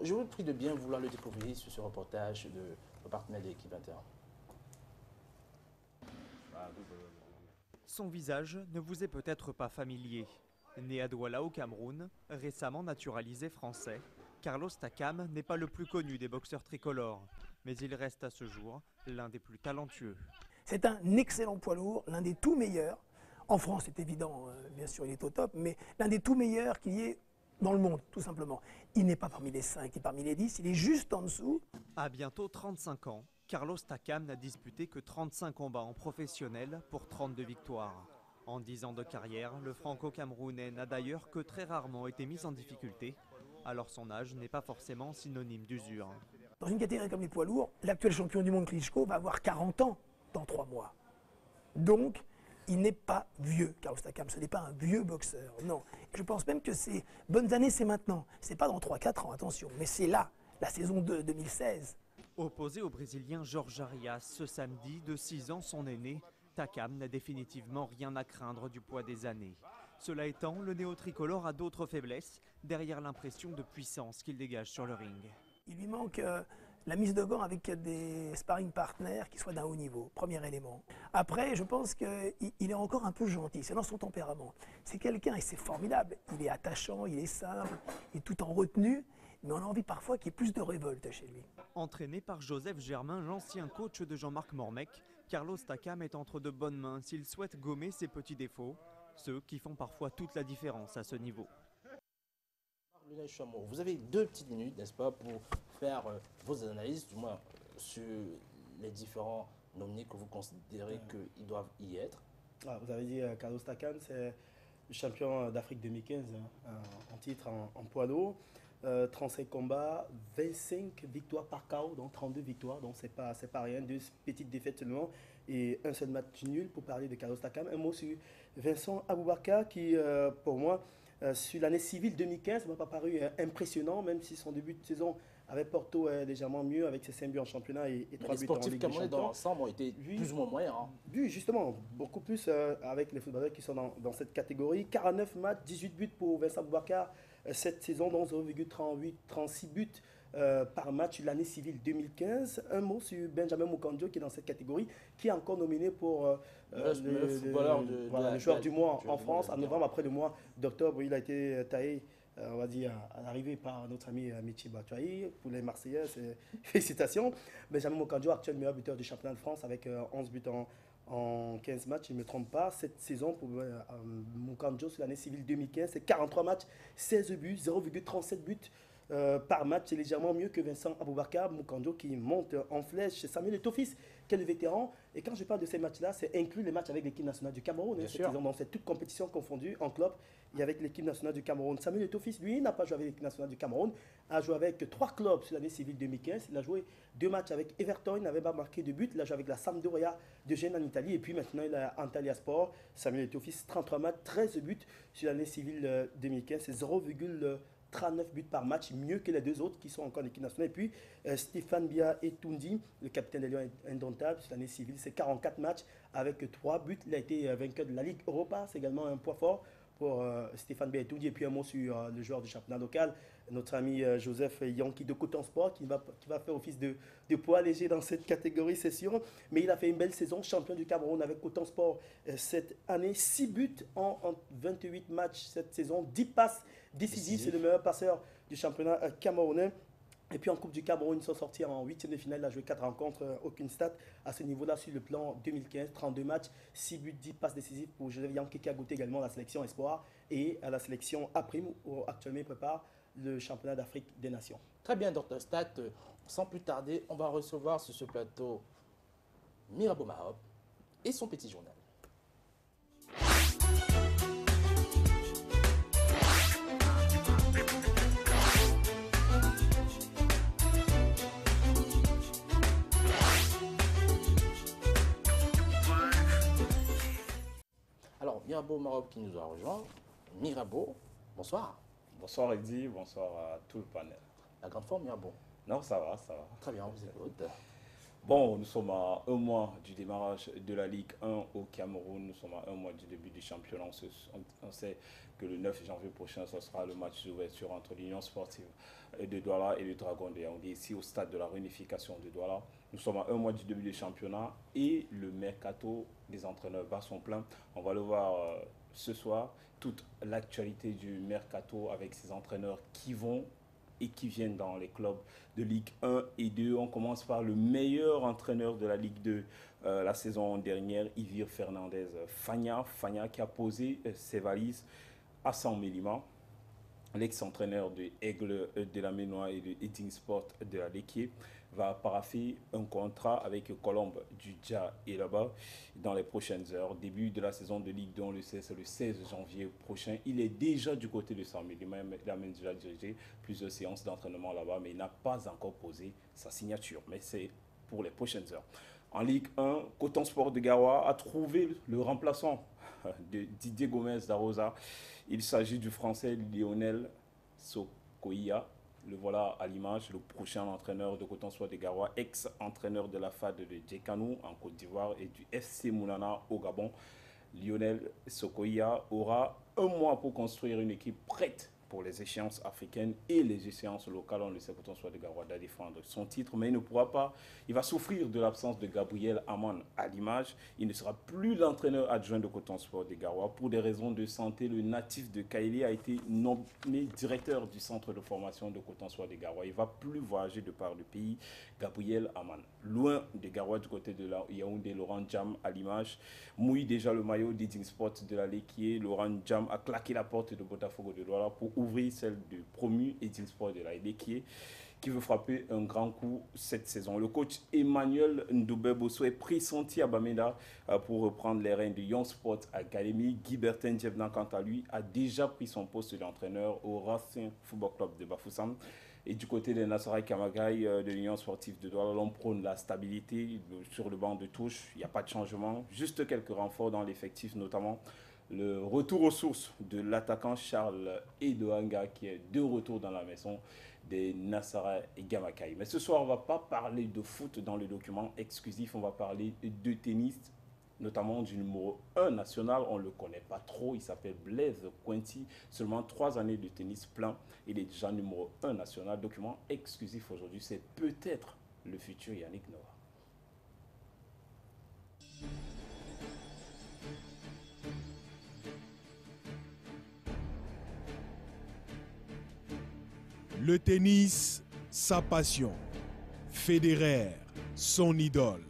Je vous prie de bien vouloir le découvrir sur ce reportage de nos partenaires de l'équipe 21. Son visage ne vous est peut-être pas familier. Né à Douala au Cameroun, récemment naturalisé français, Carlos Takam n'est pas le plus connu des boxeurs tricolores, mais il reste à ce jour l'un des plus talentueux. C'est un excellent poids lourd, l'un des tout meilleurs. En France, c'est évident, bien sûr, il est au top, mais l'un des tout meilleurs qu'il y ait dans le monde, tout simplement. Il n'est pas parmi les 5, il est parmi les 10, il est juste en dessous. À bientôt 35 ans, Carlos Takam n'a disputé que 35 combats en professionnel pour 32 victoires. En 10 ans de carrière, le franco-camerounais n'a d'ailleurs que très rarement été mis en difficulté, alors son âge n'est pas forcément synonyme d'usure. Dans une catégorie comme les poids lourds, l'actuel champion du monde Klitschko va avoir 40 ans dans 3 mois. Donc, il n'est pas vieux, Carlos Takam, ce n'est pas un vieux boxeur, non. Je pense même que ses bonnes années, c'est maintenant. C'est pas dans 3-4 ans, attention, mais c'est là, la saison 2, 2016. Opposé au Brésilien Jorge Arias ce samedi, de 6 ans son aîné, Takam n'a définitivement rien à craindre du poids des années. Cela étant, le néo-tricolore a d'autres faiblesses, derrière l'impression de puissance qu'il dégage sur le ring. Il lui manque la mise de gants avec des sparring partners qui soient d'un haut niveau, premier élément. Après, je pense qu'il est encore un peu gentil, c'est dans son tempérament. C'est quelqu'un, et c'est formidable, il est attachant, il est simple, il est tout en retenue, mais on a envie parfois qu'il y ait plus de révolte chez lui. Entraîné par Joseph Germain, l'ancien coach de Jean-Marc Mormec, Carlos Takam est entre de bonnes mains s'il souhaite gommer ses petits défauts, ceux qui font parfois toute la différence à ce niveau. Vous avez 2 petites minutes, n'est-ce pas, pour faire vos analyses, du moins sur les différents nominés que vous considérez qu'ils doivent y être. Vous avez dit Carlos Takam, c'est le champion d'Afrique 2015 en titre en poids lourd. 35 combats, 25 victoires par KO, donc 32 victoires, donc c'est pas rien, 2 petites défaites seulement et un seul match nul pour parler de Carlos Takam. Un mot sur Vincent Aboubakar qui, pour moi, sur l'année civile 2015, ne m'a pas paru impressionnant, même si son début de saison avait Porto légèrement mieux avec ses 5 buts en championnat et 3 buts en Ligue des Champions. Les sportifs camerounais dans l'ensemble ont été plus ou moins moyens. Oui, justement, beaucoup plus avec les footballeurs qui sont dans cette catégorie. 49 matchs, 18 buts pour Vincent Aboubakar cette saison, dont 0,36 buts par match l'année civile 2015. Un mot sur Benjamin Moukandjo qui est dans cette catégorie, qui est encore nominé pour le joueur du mois en France. En novembre, après le mois d'octobre, il a été taillé, on va dire, à l'arrivée par notre ami Michi Batshuayi. Pour les Marseillais, félicitations. Benjamin Moukandjo, actuel meilleur buteur du championnat de France avec 11 buts en 15 matchs, je ne me trompe pas. Cette saison pour Moukandjo sur l'année civile 2015, c'est 43 matchs, 16 buts, 0,37 buts par match. C'est légèrement mieux que Vincent Aboubakar. Moukandjo qui monte en flèche. C'est Samuel Eto'o-Fils qui est le vétéran. Et quand je parle de ces matchs-là, c'est inclus les matchs avec l'équipe nationale du Cameroun. Cette saison, donc c'est toute compétition confondue en club et avec l'équipe nationale du Cameroun. Samuel Eto'o-Fils, lui, n'a pas joué avec l'équipe nationale du Cameroun, a joué avec 3 clubs sur l'année civile 2015. Il a joué 2 matchs avec Everton, il n'avait pas marqué de but. Il a joué avec la Sampdoria de Gênes en Italie. Et puis maintenant, il a Antalya Sport. Samuel Eto'o-Fils, 33 matchs, 13 buts sur l'année civile 2015. C'est 0,39 buts par match, mieux que les 2 autres qui sont encore en équipe nationale. Et puis Stéphane Bia Etoundi, le capitaine des Lions indomptables, sur l'année civile, c'est 44 matchs avec 3 buts. Il a été vainqueur de la Ligue Europa, c'est également un point fort pour Stéphane Bia Etoundi. Et puis un mot sur le joueur du championnat local, notre ami Joseph Yankee de Coton Sport, qui va faire office de poids léger dans cette catégorie, c'est sûr. Mais il a fait une belle saison, champion du Cameroun avec Coton Sport cette année. 6 buts en 28 matchs cette saison, 10 passes décisives. C'est le meilleur passeur du championnat camerounais. Et puis en Coupe du Cameroun, ils sont sortis en 8e de finale. Il a joué 4 rencontres, aucune stat à ce niveau-là sur le plan 2015. 32 matchs, 6 buts, 10 passes décisives pour Joseph Yankee qui a goûté également à la sélection Espoir et à la sélection A-Prime où actuellement il prépare le championnat d'Afrique des Nations. Très bien, Dr Stat. Sans plus tarder, on va recevoir sur ce plateau Mirabeau Mahop et son petit journal. Alors, Mirabeau Mahop qui nous a rejoint. Mirabeau, bonsoir. Bonsoir Eddy, bonsoir à tout le panel. La grande forme, Mirabeau? Non, ça va, ça va. Très bien, on vous écoute. Bon, nous sommes à 1 mois du démarrage de la Ligue 1 au Cameroun. Nous sommes à 1 mois du début du championnat. On sait que le 9 janvier prochain, ce sera le match d'ouverture entre l'Union sportive de Douala et le Dragon de Yaoundé, ici au stade de la réunification de Douala. Nous sommes à 1 mois du début du championnat et le mercato des entraîneurs bat son plein. On va le voir ce soir, toute l'actualité du mercato avec ces entraîneurs qui vont et qui viennent dans les clubs de Ligue 1 et 2. On commence par le meilleur entraîneur de la Ligue 2 la saison dernière, Yvir Fernandez Fagna qui a posé ses valises à San Mélima. L'ex-entraîneur de Aigle de la Ménois et de Eating Sport de la Léquier va paraffer un contrat avec Colombe du Dja et là-bas dans les prochaines heures. Début de la saison de Ligue 2, on le sait, c'est le 16 janvier prochain. Il est déjà du côté de San Mélima. Il a même déjà dirigé plusieurs séances d'entraînement là-bas, mais il n'a pas encore posé sa signature. Mais c'est pour les prochaines heures. En Ligue 1, Coton Sport de Garoua a trouvé le remplaçant de Didier Gomez d'Arosa. Il s'agit du Français Lionel Sokoya. Le voilà à l'image, le prochain entraîneur de Coton Sport des Garoua, ex-entraîneur de la FAD de Djekanou en Côte d'Ivoire et du FC Moulana au Gabon. Lionel Sokoya aura un mois pour construire une équipe prête pour les échéances africaines et les échéances locales. On le sait, Coton Sport de Garoua doit défendre son titre, mais il ne pourra pas. Il va souffrir de l'absence de Gabriel Aman à l'image. Il ne sera plus l'entraîneur adjoint de Coton Sport de Garoua. Pour des raisons de santé, le natif de Kaili a été nommé directeur du centre de formation de Coton Sport de Garoua. Il ne va plus voyager de par le pays. Gabriel Aman, loin de Garoua, du côté de Yaoundé, Laurent Djam à l'image, mouille déjà le maillot d'Edding Sport de la Léquier. Laurent Djam a claqué la porte de Botafogo de Douala pour ouvrir celle du promu Edding Sport de la Léquier, qui veut frapper un grand coup cette saison. Le coach Emmanuel Ndoubé Bosso est pressenti à Bamenda pour reprendre les rênes de Young Sport Academy. Guy Bertin Djebna, quant à lui, a déjà pris son poste d'entraîneur au Racing Football Club de Bafoussam. Et du côté des Nassaraï Kamagaï de l'Union sportive de Douala, l'on prône la stabilité sur le banc de touche. Il n'y a pas de changement, juste quelques renforts dans l'effectif, notamment le retour aux sources de l'attaquant Charles Edoanga qui est de retour dans la maison des Nassaraï et Gamakaï. Mais ce soir, on ne va pas parler de foot dans le document exclusif, on va parler de tennis, notamment du numéro 1 national. On ne le connaît pas trop, il s'appelle Blaise Cointy, seulement 3 années de tennis plein. Il est déjà numéro 1 national. Document exclusif aujourd'hui, c'est peut-être le futur Yannick Noah. Le tennis, sa passion. Federer, son idole.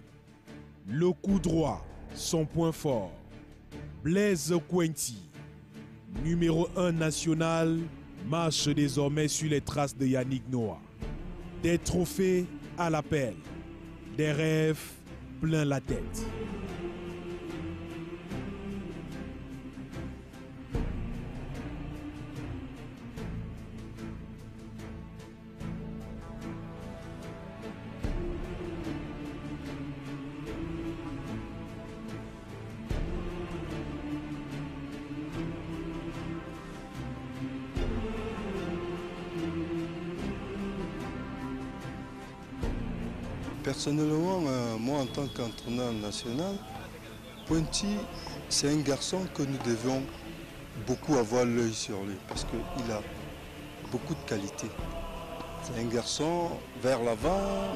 Le coup droit, son point fort. Blaise Cointy, numéro 1 national, marche désormais sur les traces de Yannick Noah. Des trophées à l'appel, des rêves plein la tête. Personnellement, moi en tant qu'entraîneur national, Cointy, c'est un garçon que nous devons beaucoup avoir l'œil sur lui parce qu'il a beaucoup de qualités. C'est un garçon vers l'avant,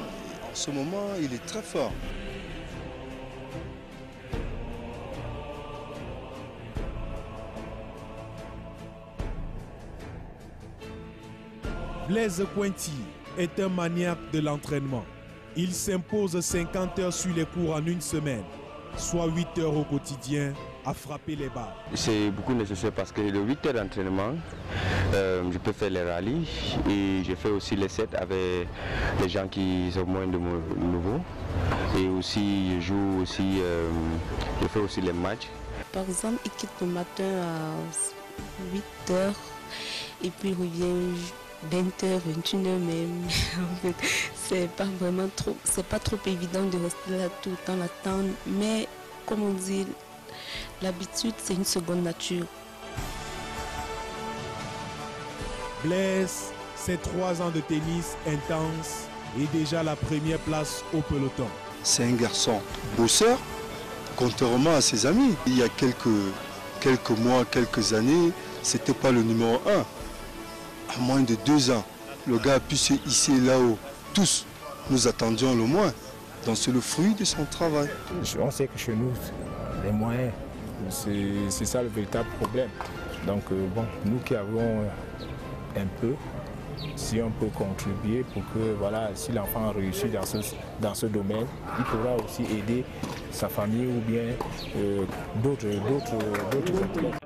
en ce moment il est très fort. Blaise Cointy est un maniaque de l'entraînement. Il s'impose 50 heures sur les cours en une semaine, soit 8 heures au quotidien à frapper les balles. C'est beaucoup nécessaire parce que le 8 heures d'entraînement, je peux faire les rallyes et je fais aussi les sets avec les gens qui sont moins de nouveaux. Et aussi, je fais aussi les matchs. Par exemple, il quitte le matin à 8 heures et puis il revient 20h, 21h même. En fait, c'est pas trop évident de rester là tout le temps l'attendre, mais comme on dit, l'habitude c'est une seconde nature. Blaise, c'est 3 ans de tennis intense et déjà la première place au peloton. C'est un garçon bosseur, contrairement à ses amis. Il y a quelques mois, quelques années, c'était pas le numéro 1. À moins de 2 ans, le gars a pu se hisser là-haut. Tous, nous attendions le moins. Donc c'est le fruit de son travail. On sait que chez nous, les moyens, c'est ça le véritable problème. Donc bon, nous qui avons un peu, si on peut contribuer pour que, voilà, si l'enfant réussit dans ce domaine, il pourra aussi aider sa famille ou bien d'autres athlètes.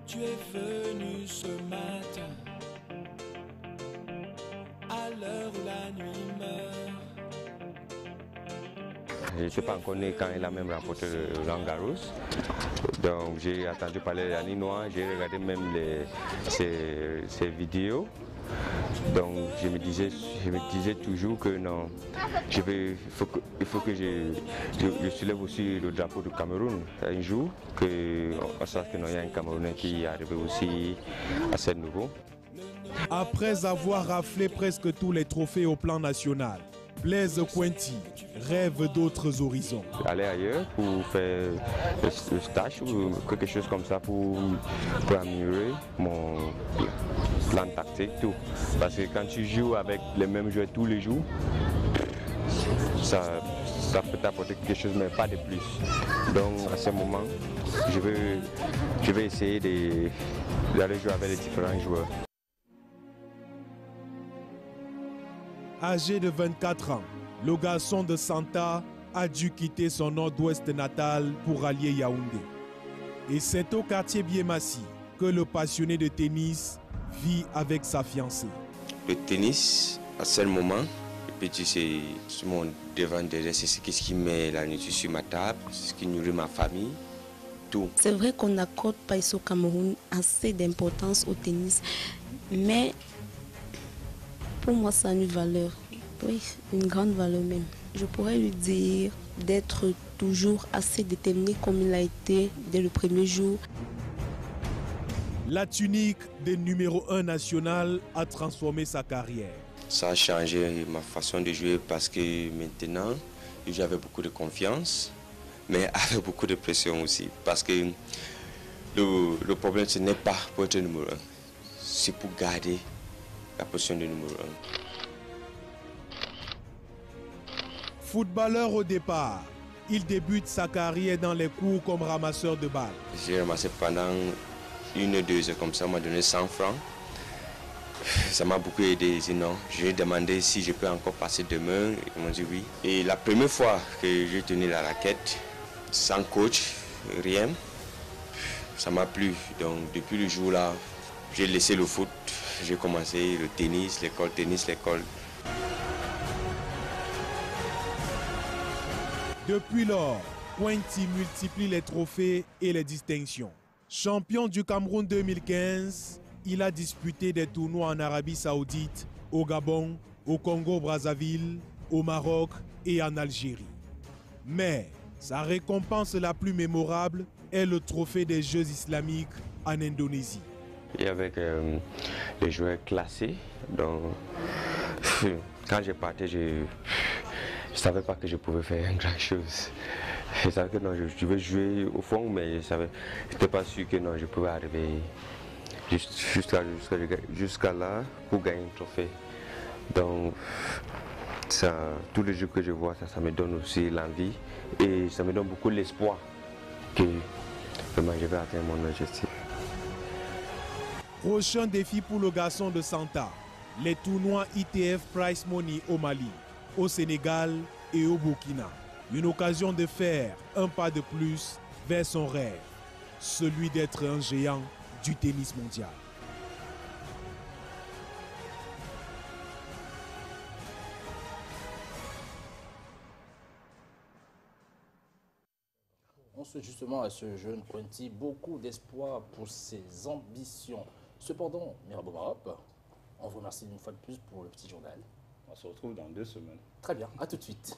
Tu es venu ce matin, à l'heure où la nuit meurt. Je ne sais pas encore né quand il a même remporté le Roland Garros. Donc j'ai entendu parler de Yannick Noah, j'ai regardé même ses vidéos. Donc je me disais toujours que non, il faut que je soulève aussi le drapeau du Cameroun un jour, qu'on sache qu'il y a un Camerounais qui est arrivé aussi à ce niveau. Après avoir raflé presque tous les trophées au plan national, Blaise Kointi rêve d'autres horizons. Aller ailleurs pour faire le stage ou quelque chose comme ça pour améliorer mon plan tactique, tout. Parce que quand tu joues avec les mêmes joueurs tous les jours, ça peut t'apporter quelque chose, mais pas de plus. Donc à ce moment, je vais essayer d'aller jouer avec les différents joueurs. Âgé de 24 ans, le garçon de Santa a dû quitter son nord-ouest natal pour allier Yaoundé. Et c'est au quartier Biémassi que le passionné de tennis vit avec sa fiancée. Le tennis, à ce moment, le petit, c'est mon devant derrière, c'est ce qui met la nourriture sur ma table, c'est ce qui nourrit ma famille, tout. C'est vrai qu'on n'accorde pas ici au Cameroun assez d'importance au tennis, mais pour moi, ça a une valeur, oui, une grande valeur même. Je pourrais lui dire d'être toujours assez déterminé comme il a été dès le premier jour. La tunique de numéro 1 national a transformé sa carrière. Ça a changé ma façon de jouer parce que maintenant, je joue avec beaucoup de confiance, mais avec beaucoup de pression aussi. Parce que le problème, ce n'est pas pour être numéro 1, c'est pour garder la position de numéro 1. Footballeur au départ, il débute sa carrière dans les cours comme ramasseur de balles. J'ai ramassé pendant 1 ou 2 heures comme ça, on m'a donné 100 francs. Ça m'a beaucoup aidé, sinon j'ai demandé si je peux encore passer demain, ils m'ont dit oui. Et la première fois que j'ai tenu la raquette, sans coach, rien, ça m'a plu. Donc depuis le jour là, j'ai laissé le foot, j'ai commencé le tennis, l'école. Depuis lors, Kointi multiplie les trophées et les distinctions. Champion du Cameroun 2015, il a disputé des tournois en Arabie Saoudite, au Gabon, au Congo-Brazzaville, au Maroc et en Algérie. Mais sa récompense la plus mémorable est le trophée des Jeux islamiques en Indonésie. Et avec les joueurs classés, donc quand j'ai parti, je ne savais pas que je pouvais faire une grande chose. Je savais que non, je vais jouer au fond, mais je n'étais pas sûr que non, je pouvais arriver jusqu'à là pour gagner un trophée. Donc tous les jeux que je vois, ça me donne aussi l'envie et ça me donne beaucoup l'espoir que vraiment je vais atteindre mon objectif. Prochain défi pour le garçon de Santa, les tournois ITF Prize Money au Mali, au Sénégal et au Burkina. Une occasion de faire un pas de plus vers son rêve, celui d'être un géant du tennis mondial. On souhaite justement à ce jeune Kointi beaucoup d'espoir pour ses ambitions. Cependant, Mirabeau Marop, on vous remercie une fois de plus pour le petit journal. On se retrouve dans 2 semaines. Très bien, à tout de suite.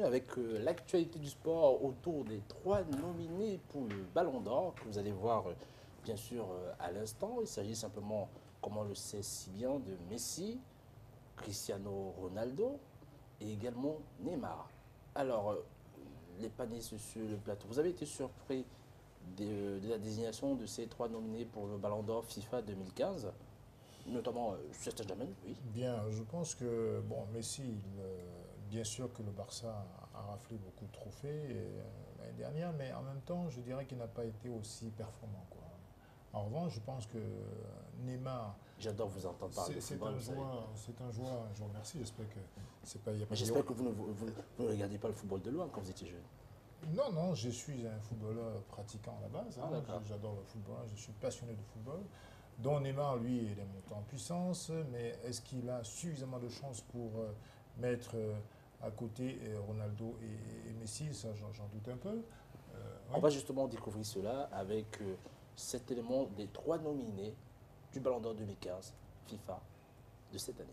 Avec l'actualité du sport autour des 3 nominés pour le Ballon d'Or que vous allez voir bien sûr à l'instant. Il s'agit simplement, comme on le sait si bien, de Messi, Cristiano Ronaldo et également Neymar. Alors, les panélistes sur le plateau, vous avez été surpris de la désignation de ces 3 nominés pour le Ballon d'Or FIFA 2015, notamment Justin Jamen, oui. Bien, je pense que, bon, Messi, bien sûr que le Barça a raflé beaucoup de trophées l'année dernière, mais en même temps, je dirais qu'il n'a pas été aussi performant, quoi. En revanche, je pense que Neymar... J'adore vous entendre parler de football. C'est un joueur, je vous remercie, j'espère que c'est pas... Mais j'espère que vous ne regardez pas le football de loin quand vous étiez jeune. Non, non, je suis un footballeur pratiquant à la base. Hein. J'adore le football, je suis passionné de football. Donc Neymar, lui, il est monté en puissance, mais est-ce qu'il a suffisamment de chance pour mettre à côté Ronaldo et Messi? Ça, j'en doute un peu. On va justement découvrir cela avec cet élément des 3 nominés du Ballon d'Or 2015 FIFA de cette année.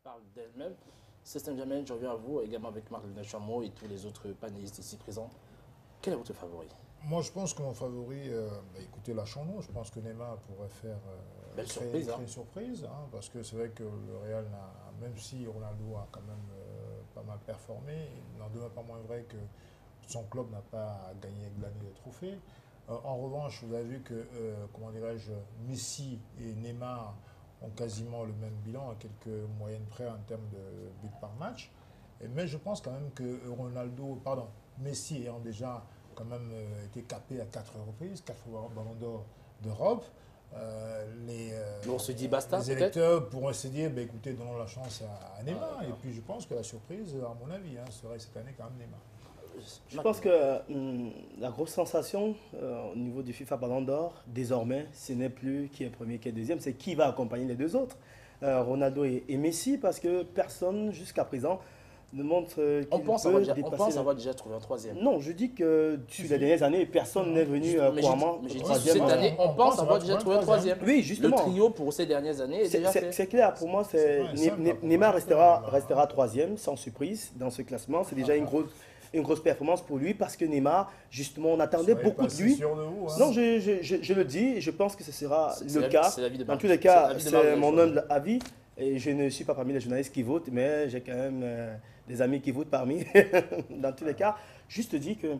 Parle d'elle-même. C'est Saint-Germain, je reviens à vous, également avec Marc-Lionel Chameau et tous les autres panélistes ici présents. Quel est votre favori? Moi, je pense que mon favori, écoutez, lâchons-nous. Je pense que Neymar pourrait faire créer une surprise, hein, parce que c'est vrai que le Real, même si Ronaldo a quand même pas mal performé, il n'en demeure pas moins vrai que son club n'a pas gagné l'année de trophée. En revanche, vous avez vu que, comment dirais-je, Messi et Neymar ont quasiment le même bilan, à quelques moyennes près en termes de buts par match. Mais je pense quand même que Messi ayant déjà quand même été capé à 4 reprises, 4 fois Ballon d'Or d'Europe, on se dit basta, les électeurs pourront se dire, écoutez, donnons la chance à Neymar. Et puis je pense que la surprise, à mon avis, serait cette année quand même Neymar. Je pense que la grosse sensation au niveau du FIFA Ballon d'Or, désormais, ce n'est plus qui est premier, qui est deuxième, c'est qui va accompagner les deux autres, Ronaldo et Messi, parce que personne jusqu'à présent ne montre on pense avoir déjà trouvé un troisième. Non, je dis que sur les dernières années, personne n'est venu couramment troisième. Cette année, on pense avoir déjà trouvé un troisième. Oui, justement. Le trio pour ces dernières années est déjà fait. C'est clair, pour moi, Neymar restera troisième, sans surprise, dans ce classement. C'est déjà une grosse performance pour lui, parce que Neymar, justement, on attendait beaucoup de lui. Non, je le dis, je pense que ce sera le cas. Dans tous les cas, c'est mon humble avis. Et je ne suis pas parmi les journalistes qui votent, mais j'ai quand même des amis qui votent parmi. Dans tous les cas, juste dis que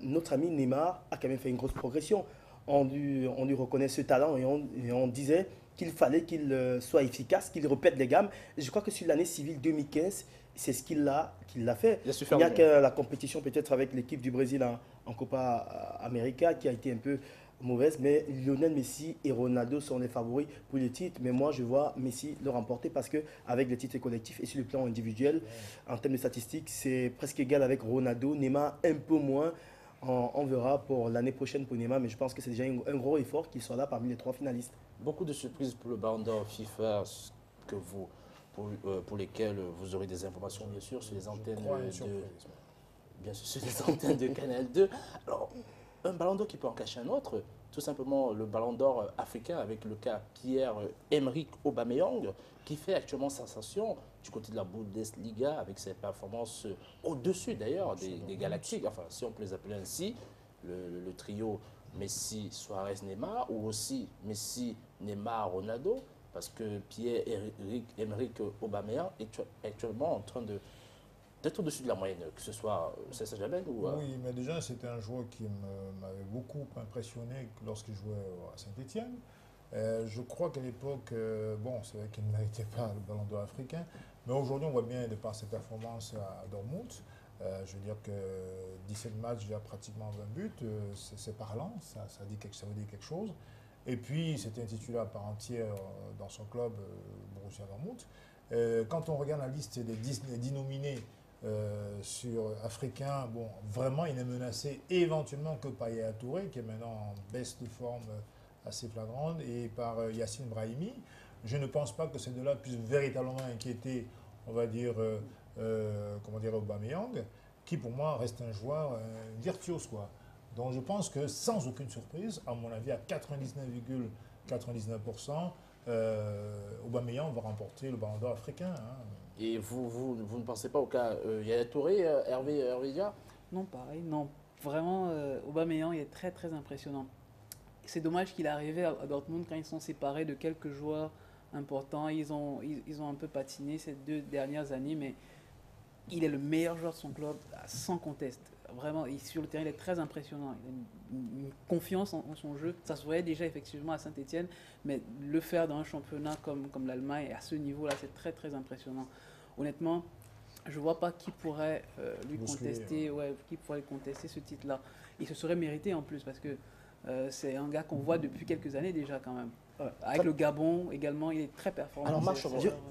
notre ami Neymar a quand même fait une grosse progression. On lui reconnaît ce talent et on disait qu'il fallait qu'il soit efficace, qu'il répète les gammes. Et je crois que sur l'année civile 2015, c'est ce qu'il a fait. Il n'y a que la compétition peut-être avec l'équipe du Brésil en Copa América qui a été un peu mauvaise, mais Lionel Messi et Ronaldo sont les favoris pour le titre. Mais moi, je vois Messi le remporter parce qu'avec les titres collectifs et sur le plan individuel, en termes de statistiques, c'est presque égal avec Ronaldo. Neymar, un peu moins. On verra pour l'année prochaine pour Neymar, mais je pense que c'est déjà un gros effort qu'il soit là parmi les 3 finalistes. Beaucoup de surprises pour le Ballon d'Or FIFA pour lesquelles vous aurez des informations, bien sûr, sur les antennes de Canal 2. Alors, un Ballon d'Or qui peut en cacher un autre, tout simplement le Ballon d'Or africain avec le cas Pierre-Emerick Aubameyang, qui fait actuellement sensation du côté de la Bundesliga avec ses performances au-dessus d'ailleurs des Galactiques, enfin si on peut les appeler ainsi, le trio Messi, Suarez, Neymar, ou aussi Messi, Neymar, Ronaldo, parce que Pierre-Emerick Aubameyang est actuellement en train d'être au-dessus de la moyenne, que ce soit Saint-Germain ou... Oui, mais déjà, c'était un joueur qui m'avait beaucoup impressionné lorsqu'il jouait à Saint-Etienne. Je crois qu'à l'époque, c'est vrai qu'il ne méritait pas le Ballon d'Or africain, mais aujourd'hui, on voit bien, de par ses performances à Dortmund, je veux dire que 17 matchs, déjà pratiquement 20 buts, c'est parlant, ça veut dire quelque chose. Et puis, c'était un titulaire à part entière dans son club, Borussia Dortmund. Quand on regarde la liste des 10 nominés sur africain, bon, vraiment, il n'est menacé éventuellement que par Yaya Touré, qui est maintenant en baisse de forme assez flagrante, et par Yacine Brahimi. Je ne pense pas que ces deux-là puissent véritablement inquiéter, on va dire, Aubameyang, qui pour moi reste un joueur virtuose, quoi. Donc je pense que sans aucune surprise, à mon avis, à 99,99%, Aubameyang va remporter le Ballon d'Or africain. Hein. Et vous ne pensez pas au cas Yaya Touré, Hervé Dia? Non, pareil, non. Vraiment, Aubameyang est très très impressionnant. C'est dommage qu'il est arrivé à Dortmund quand ils sont séparés de quelques joueurs importants. Ils ont un peu patiné ces 2 dernières années, mais il est le meilleur joueur de son club, sans conteste. Vraiment, sur le terrain, il est très impressionnant. Il a une confiance en son jeu. Ça se voyait déjà effectivement à Saint-Etienne, mais le faire dans un championnat comme l'Allemagne, à ce niveau-là, c'est très très impressionnant. Honnêtement, je ne vois pas qui pourrait lui contester, qui pourrait contester ce titre-là. Il se serait mérité en plus, parce que c'est un gars qu'on voit depuis quelques années déjà quand même. Avec le Gabon également, il est très performant. Alors Marc,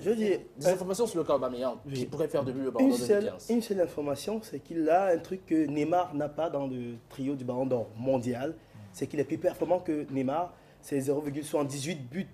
je dis des informations sur le cas Aubameyang qui pourrait faire de lui le Ballon d'Or 2015. Une seule information, c'est qu'il a un truc que Neymar n'a pas dans le trio du Ballon d'Or mondial. C'est qu'il est plus performant que Neymar. C'est 0,78 buts.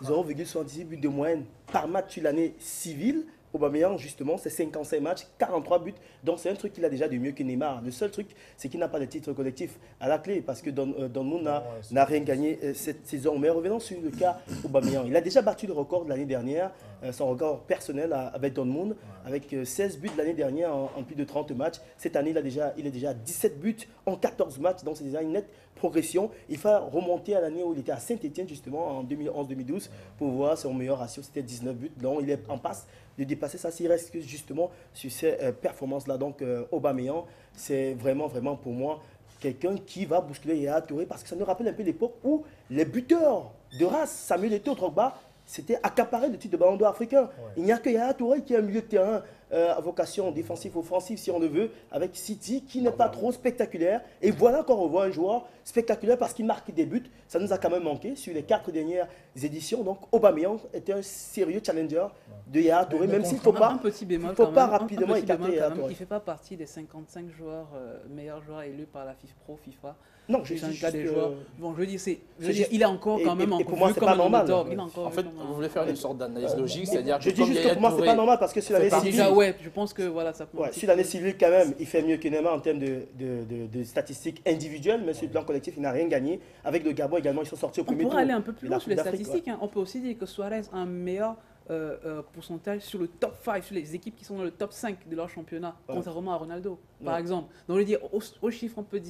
0,78 buts de moyenne par match sur l'année civile. Aubameyang, justement, c'est 55 matchs, 43 buts. Donc, c'est un truc qu'il a déjà de mieux que Neymar. Le seul truc, c'est qu'il n'a pas de titre collectif à la clé parce que Dortmund n'a rien gagné cette saison. Mais revenons sur le cas Aubameyang. Il a déjà battu le record de l'année dernière, son record personnel avec Dortmund, avec 16 buts l'année dernière en plus de 30 matchs. Cette année, il est déjà à 17 buts en 14 matchs. Donc, c'est déjà une nette progression. Il faut remonter à l'année où il était à Saint-Etienne, justement, en 2011-2012, pour voir son meilleur ratio, c'était 19 buts. Donc, il est en passe de dépasser ça s'il reste justement sur ces performances-là. Donc, Aubameyang, c'est vraiment pour moi quelqu'un qui va bousculer Yaya Touré parce que ça nous rappelle un peu l'époque où les buteurs de race, Samuel Eto'o, Drogba, c'était accaparé de titre de Ballon d'Or africain. Ouais. Il n'y a que Yaya Touré qui est un milieu de terrain à vocation défensive-offensive, si on le veut, avec City, qui n'est pas trop spectaculaire. Et voilà qu'on revoit un joueur spectaculaire parce qu'il marque des buts. Ça nous a quand même manqué sur les 4 dernières éditions. Donc Aubameyang était un sérieux challenger de Yaya Touré, même s'il ne faut pas, rapidement écarter Yaya Touré. Il ne fait pas partie des 55 joueurs, meilleurs joueurs élus par la FIFA. Non, je dis des joueurs. Bon, je dis, il est encore quand même en pour moi, c'est pas normal. En fait, vous voulez faire une sorte d'analyse logique, c'est-à-dire que je dis juste que pour moi, c'est pas normal parce que sur l'année civile, je pense que voilà, ça peut. Sur l'année civile, quand même, il fait mieux que Neymar en termes de statistiques individuelles, mais sur le plan collectif, il n'a rien gagné. Avec le Gabon également, ils sont sortis au premier tour. On pourrait aller un peu plus loin sur les statistiques. On peut aussi dire que Suarez a un meilleur pourcentage sur le top 5, sur les équipes qui sont dans le top 5 de leur championnat, contrairement à Ronaldo, par exemple. Donc, je veux dire, au chiffre, on peut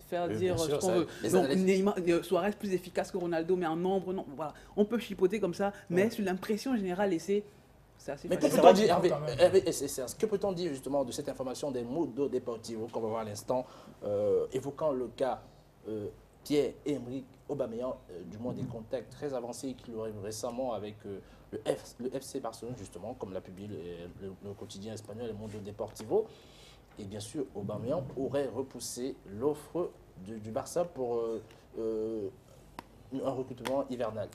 faire dire ce qu'on veut. Donc, Neymar, Suarez plus efficace que Ronaldo, mais en nombre, non. Voilà. On peut chipoter comme ça, mais sur l'impression générale laissée, c'est assez facile. Que peut-on dire justement de cette information des Mundo Deportivo qu'on va voir à l'instant, évoquant le cas Pierre-Emerick Aubameyang, du moins des contacts très avancés qu'il aurait récemment avec le FC Barcelone, justement, comme l'a publié le quotidien espagnol, le Mundo Deportivo. Et bien sûr, Aubameyang aurait repoussé l'offre du Barça pour un recrutement hivernal.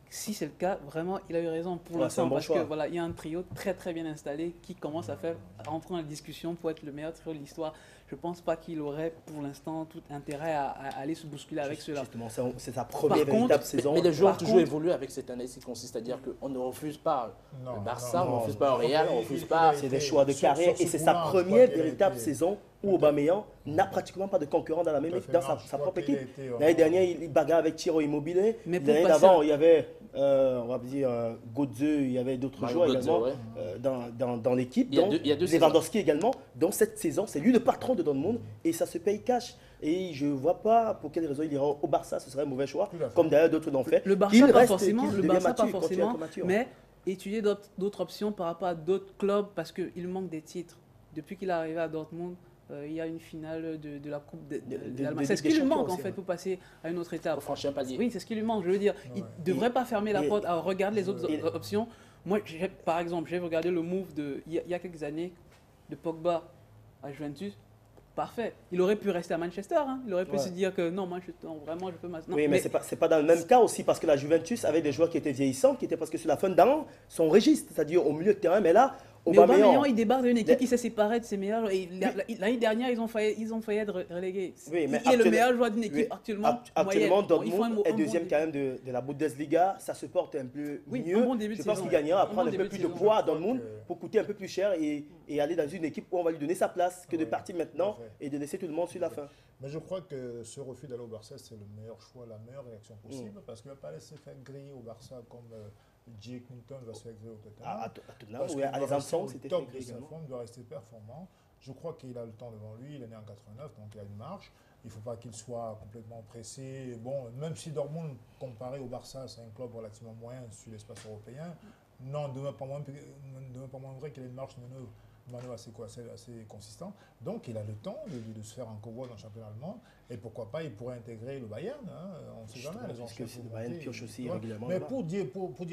Si c'est le cas, vraiment, il a eu raison pour l'instant, parce que voilà, il y a un trio très très bien installé qui commence à rentrer dans la discussion pour être le meilleur trio de l'histoire. Je ne pense pas qu'il aurait pour l'instant tout intérêt à aller se bousculer avec cela. Justement, c'est sa première véritable saison. Mais les joueurs ont toujours évolué avec cette année, ce qui consiste à dire qu'on ne refuse pas le Barça, on ne refuse pas le Real, on ne refuse pas... C'est des choix de carrière et c'est sa première véritable saison où Aubameyang n'a pratiquement pas de concurrent dans la même équipe, dans sa propre équipe. L'année dernière, il bagarre avec Ciro Immobile. L'année d'avant, il y avait, on va dire, Götze, il y avait d'autres joueurs également dans l'équipe. Lewandowski également. Donc cette saison, c'est lui le patron de Dortmund et ça se paye cash. Et je ne vois pas pour quelle raison il ira au Barça, ce serait un mauvais choix, comme d'ailleurs d'autres l'ont fait. Le Barça, pas forcément, mais étudier d'autres options par rapport à d'autres clubs parce qu'il manque des titres. Depuis qu'il est arrivé à Dortmund, il y a une finale de la Coupe de l'Allemagne. C'est ce qui lui manque en fait pour passer à une autre étape. Franchir un palier. Oui, c'est ce qui lui manque. Je veux dire, il ne devrait pas fermer la porte à regarder les autres options. Moi, par exemple, j'ai regardé le move il y a quelques années de Pogba à Juventus. Parfait. Il aurait pu rester à Manchester. Hein. Il aurait pu se dire que non, vraiment, je peux maintenant. Oui, mais c'est pas dans le même cas aussi parce que la Juventus avait des joueurs qui étaient vieillissants, qui étaient presque sur la fin d'un son registre, c'est-à-dire au milieu de terrain. Mais là, Mais Aubameyang, il débarque d'une équipe qui s'est séparée de ses meilleurs. L'année dernière, ils ont failli être relégués. Oui, mais il est le meilleur joueur d'une équipe actuellement. Actuellement, Dortmund est deuxième quand même de la Bundesliga. Ça se porte un peu mieux. Je pense qu'il gagnera à prendre un peu plus de poids à Dortmund pour coûter un peu plus cher et aller dans une équipe où on va lui donner sa place que de partir maintenant et de laisser tout le monde sur la fin. Mais je crois que ce refus d'aller au Barça, c'est le meilleur choix, la meilleure réaction possible parce qu'il ne va pas laisser faire griller au Barça comme Jake Newton va se faire griller au Tottenham. À Tottenham, oui, à les enfants, c'était top de sa forme, il doit rester performant. Je crois qu'il a le temps devant lui, il est né en 89, donc il a une marche. Il ne faut pas qu'il soit complètement pressé. Bon, même si Dortmund, comparé au Barça, c'est un club relativement moyen sur l'espace européen, non, ne demeure pas moins vrai qu'il ait une marche de manœuvre assez consistant. Donc il a le temps de se faire encore voir dans le championnat allemand. Et pourquoi pas, il pourrait intégrer le Bayern. Hein, on ne sait jamais. Parce que le Bayern pioche aussi régulièrement. Mais pour dire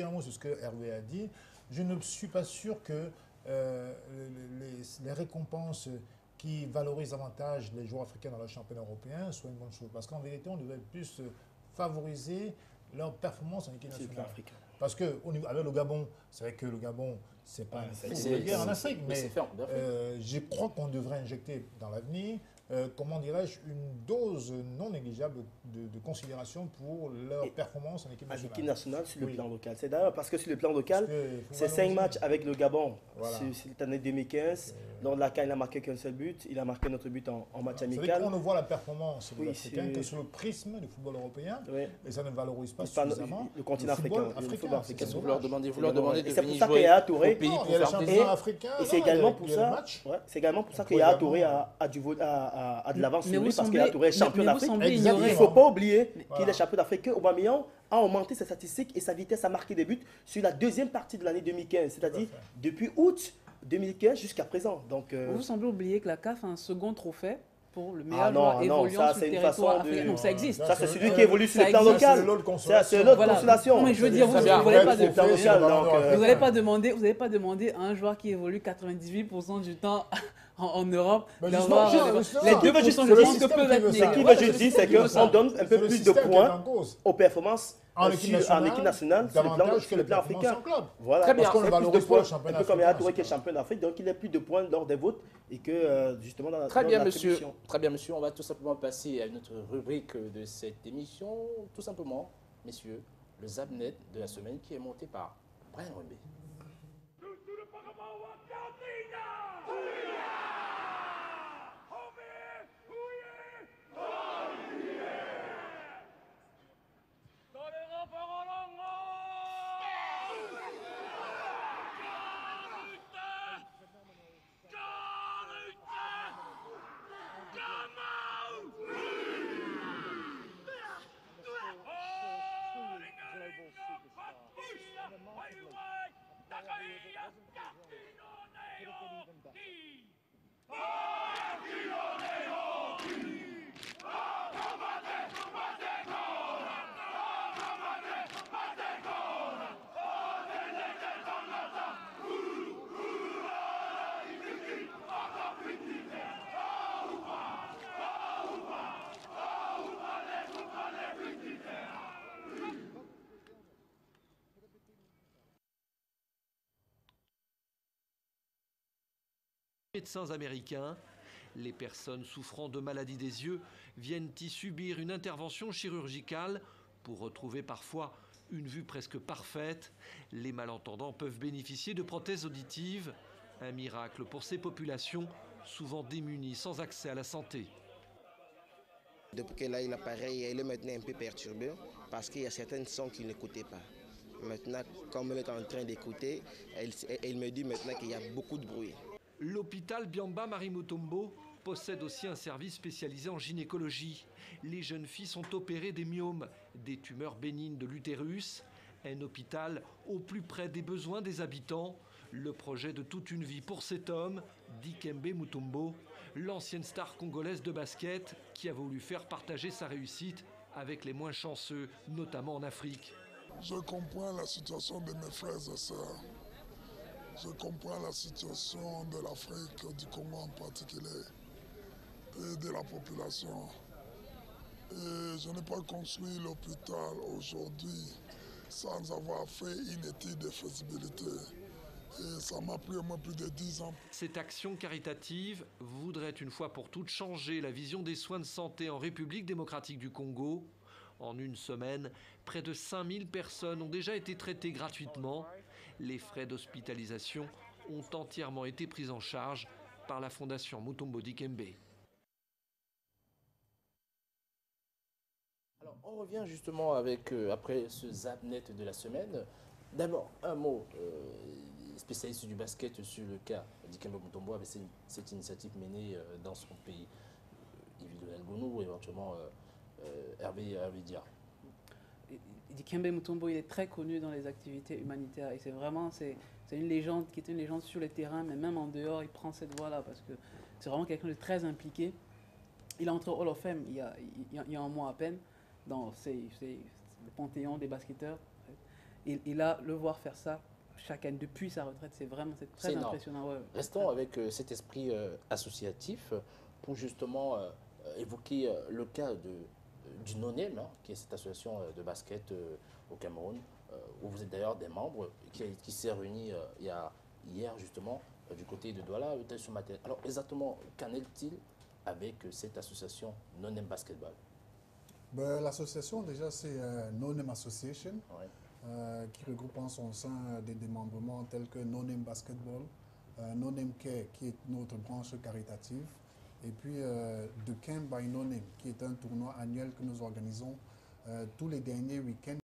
un mot sur ce que Hervé a dit, je ne suis pas sûr que les récompenses qui valorisent davantage les joueurs africains dans le championnat européen soient une bonne chose. Parce qu'en vérité, on devrait plus favoriser leur performance en équipe nationale. Parce qu'avec le Gabon, c'est vrai que le Gabon, c'est pas une guerre en Afrique, mais je crois qu'on devrait injecter dans l'avenir, comment dirais-je, une dose non négligeable de considération pour leur performance en équipe nationale. L'équipe nationale sur le plan local. C'est d'ailleurs parce que sur le plan local, c'est 5 matchs avec le Gabon. Cette année 2015, lors de laquelle il n'a marqué qu'un seul but. Il a marqué notre but en match amical. C'est-à-dire qu'on ne voit la performance des Africains que sur le prisme du football européen, et ça ne valorise pas suffisamment le continent africain. Qu'est-ce que vous leur demandez? Vous leur demandez de venir jouer au pays pour faire africain. Et c'est également pour ça. C'est également pour ça qu'il y a Touré à de l'avance sur lui, parce qu'il a Touré champion d'Afrique. Il ne faut pas oublier qu'il est champion d'Afrique. Aubameyang a augmenté ses statistiques et sa vitesse à marquer des buts sur la deuxième partie de l'année 2015, c'est-à-dire depuis août 2015 jusqu'à présent. Donc, vous semblez oublier que la CAF a un second trophée pour le meilleur joueur évoluant sur le territoire africain. Donc ça existe. Ça, c'est celui qui évolue sur le plan local. C'est l'autre consolation. Mais je veux dire, vous n'allez pas demander à un joueur qui évolue 98% du temps en Europe d'avoir les 2% de chance que peuvent être négociés. Ce qui veut juste dire, c'est qu'on donne un peu plus de points aux performances en équipe nationale sur le plan africain. Voilà, très bien. Parce qu'on valorise pas le championnat. Un peu comme il y a Touré qui est champion d'Afrique, donc il a plus de points lors des votes et que justement dans la Très bien, monsieur. Très bien, monsieur. On va tout simplement passer à une autre rubrique de cette émission. Tout simplement, messieurs, le Zabnet de la semaine qui est monté par Brian Rubé. Médecins américains, les personnes souffrant de maladies des yeux viennent y subir une intervention chirurgicale pour retrouver parfois une vue presque parfaite. Les malentendants peuvent bénéficier de prothèses auditives, un miracle pour ces populations souvent démunies sans accès à la santé. Depuis qu'elle a eu l'appareil, elle est maintenant un peu perturbée parce qu'il y a certains sons qu'il n'écoutait pas. Maintenant, comme elle est en train d'écouter, elle me dit maintenant qu'il y a beaucoup de bruit. L'hôpital Biamba Marie Mutombo possède aussi un service spécialisé en gynécologie. Les jeunes filles sont opérées des myomes, des tumeurs bénignes de l'utérus. Un hôpital au plus près des besoins des habitants. Le projet de toute une vie pour cet homme, Dikembe Mutombo, l'ancienne star congolaise de basket qui a voulu faire partager sa réussite avec les moins chanceux, notamment en Afrique. Je comprends la situation de mes frères et sœurs. Je comprends la situation de l'Afrique, du Congo en particulier, et de la population. Et je n'ai pas construit l'hôpital aujourd'hui sans avoir fait une étude de faisabilité. Et ça m'a pris au moins plus de 10 ans. Cette action caritative voudrait une fois pour toutes changer la vision des soins de santé en République démocratique du Congo. En une semaine, près de 5000 personnes ont déjà été traitées gratuitement. Les frais d'hospitalisation ont entièrement été pris en charge par la fondation Mutombo Dikembe. Alors, on revient justement avec, après ce zap net de la semaine. D'abord, un mot, spécialiste du basket sur le cas d'Ikembe Mutombo avec cette initiative menée dans son pays. Yves de Elgonou, éventuellement Hervé Dia. Dikembe Mutombo, il est très connu dans les activités humanitaires et c'est vraiment une légende qui est une légende sur le terrain, mais même en dehors, il prend cette voie-là parce que c'est vraiment quelqu'un de très impliqué. Il est entré au Hall of Fame il y a un mois à peine dans le panthéon des basketteurs. Et là, le voir faire ça chaque année depuis sa retraite, c'est très impressionnant. Ouais. Restons avec cet esprit associatif pour justement évoquer le cas du NONEM, qui est cette association de basket au Cameroun, où vous êtes d'ailleurs des membres, qui s'est réuni hier justement du côté de Douala ce matin. Alors exactement, qu'en est-il avec cette association NONEM Basketball? L'association déjà c'est NONEM Association, qui regroupe en son sein des démembrements tels que NONEM Basketball, NONEM Care qui est notre branche caritative, et puis The Camp by NONEM qui est un tournoi annuel que nous organisons tous les derniers week-ends.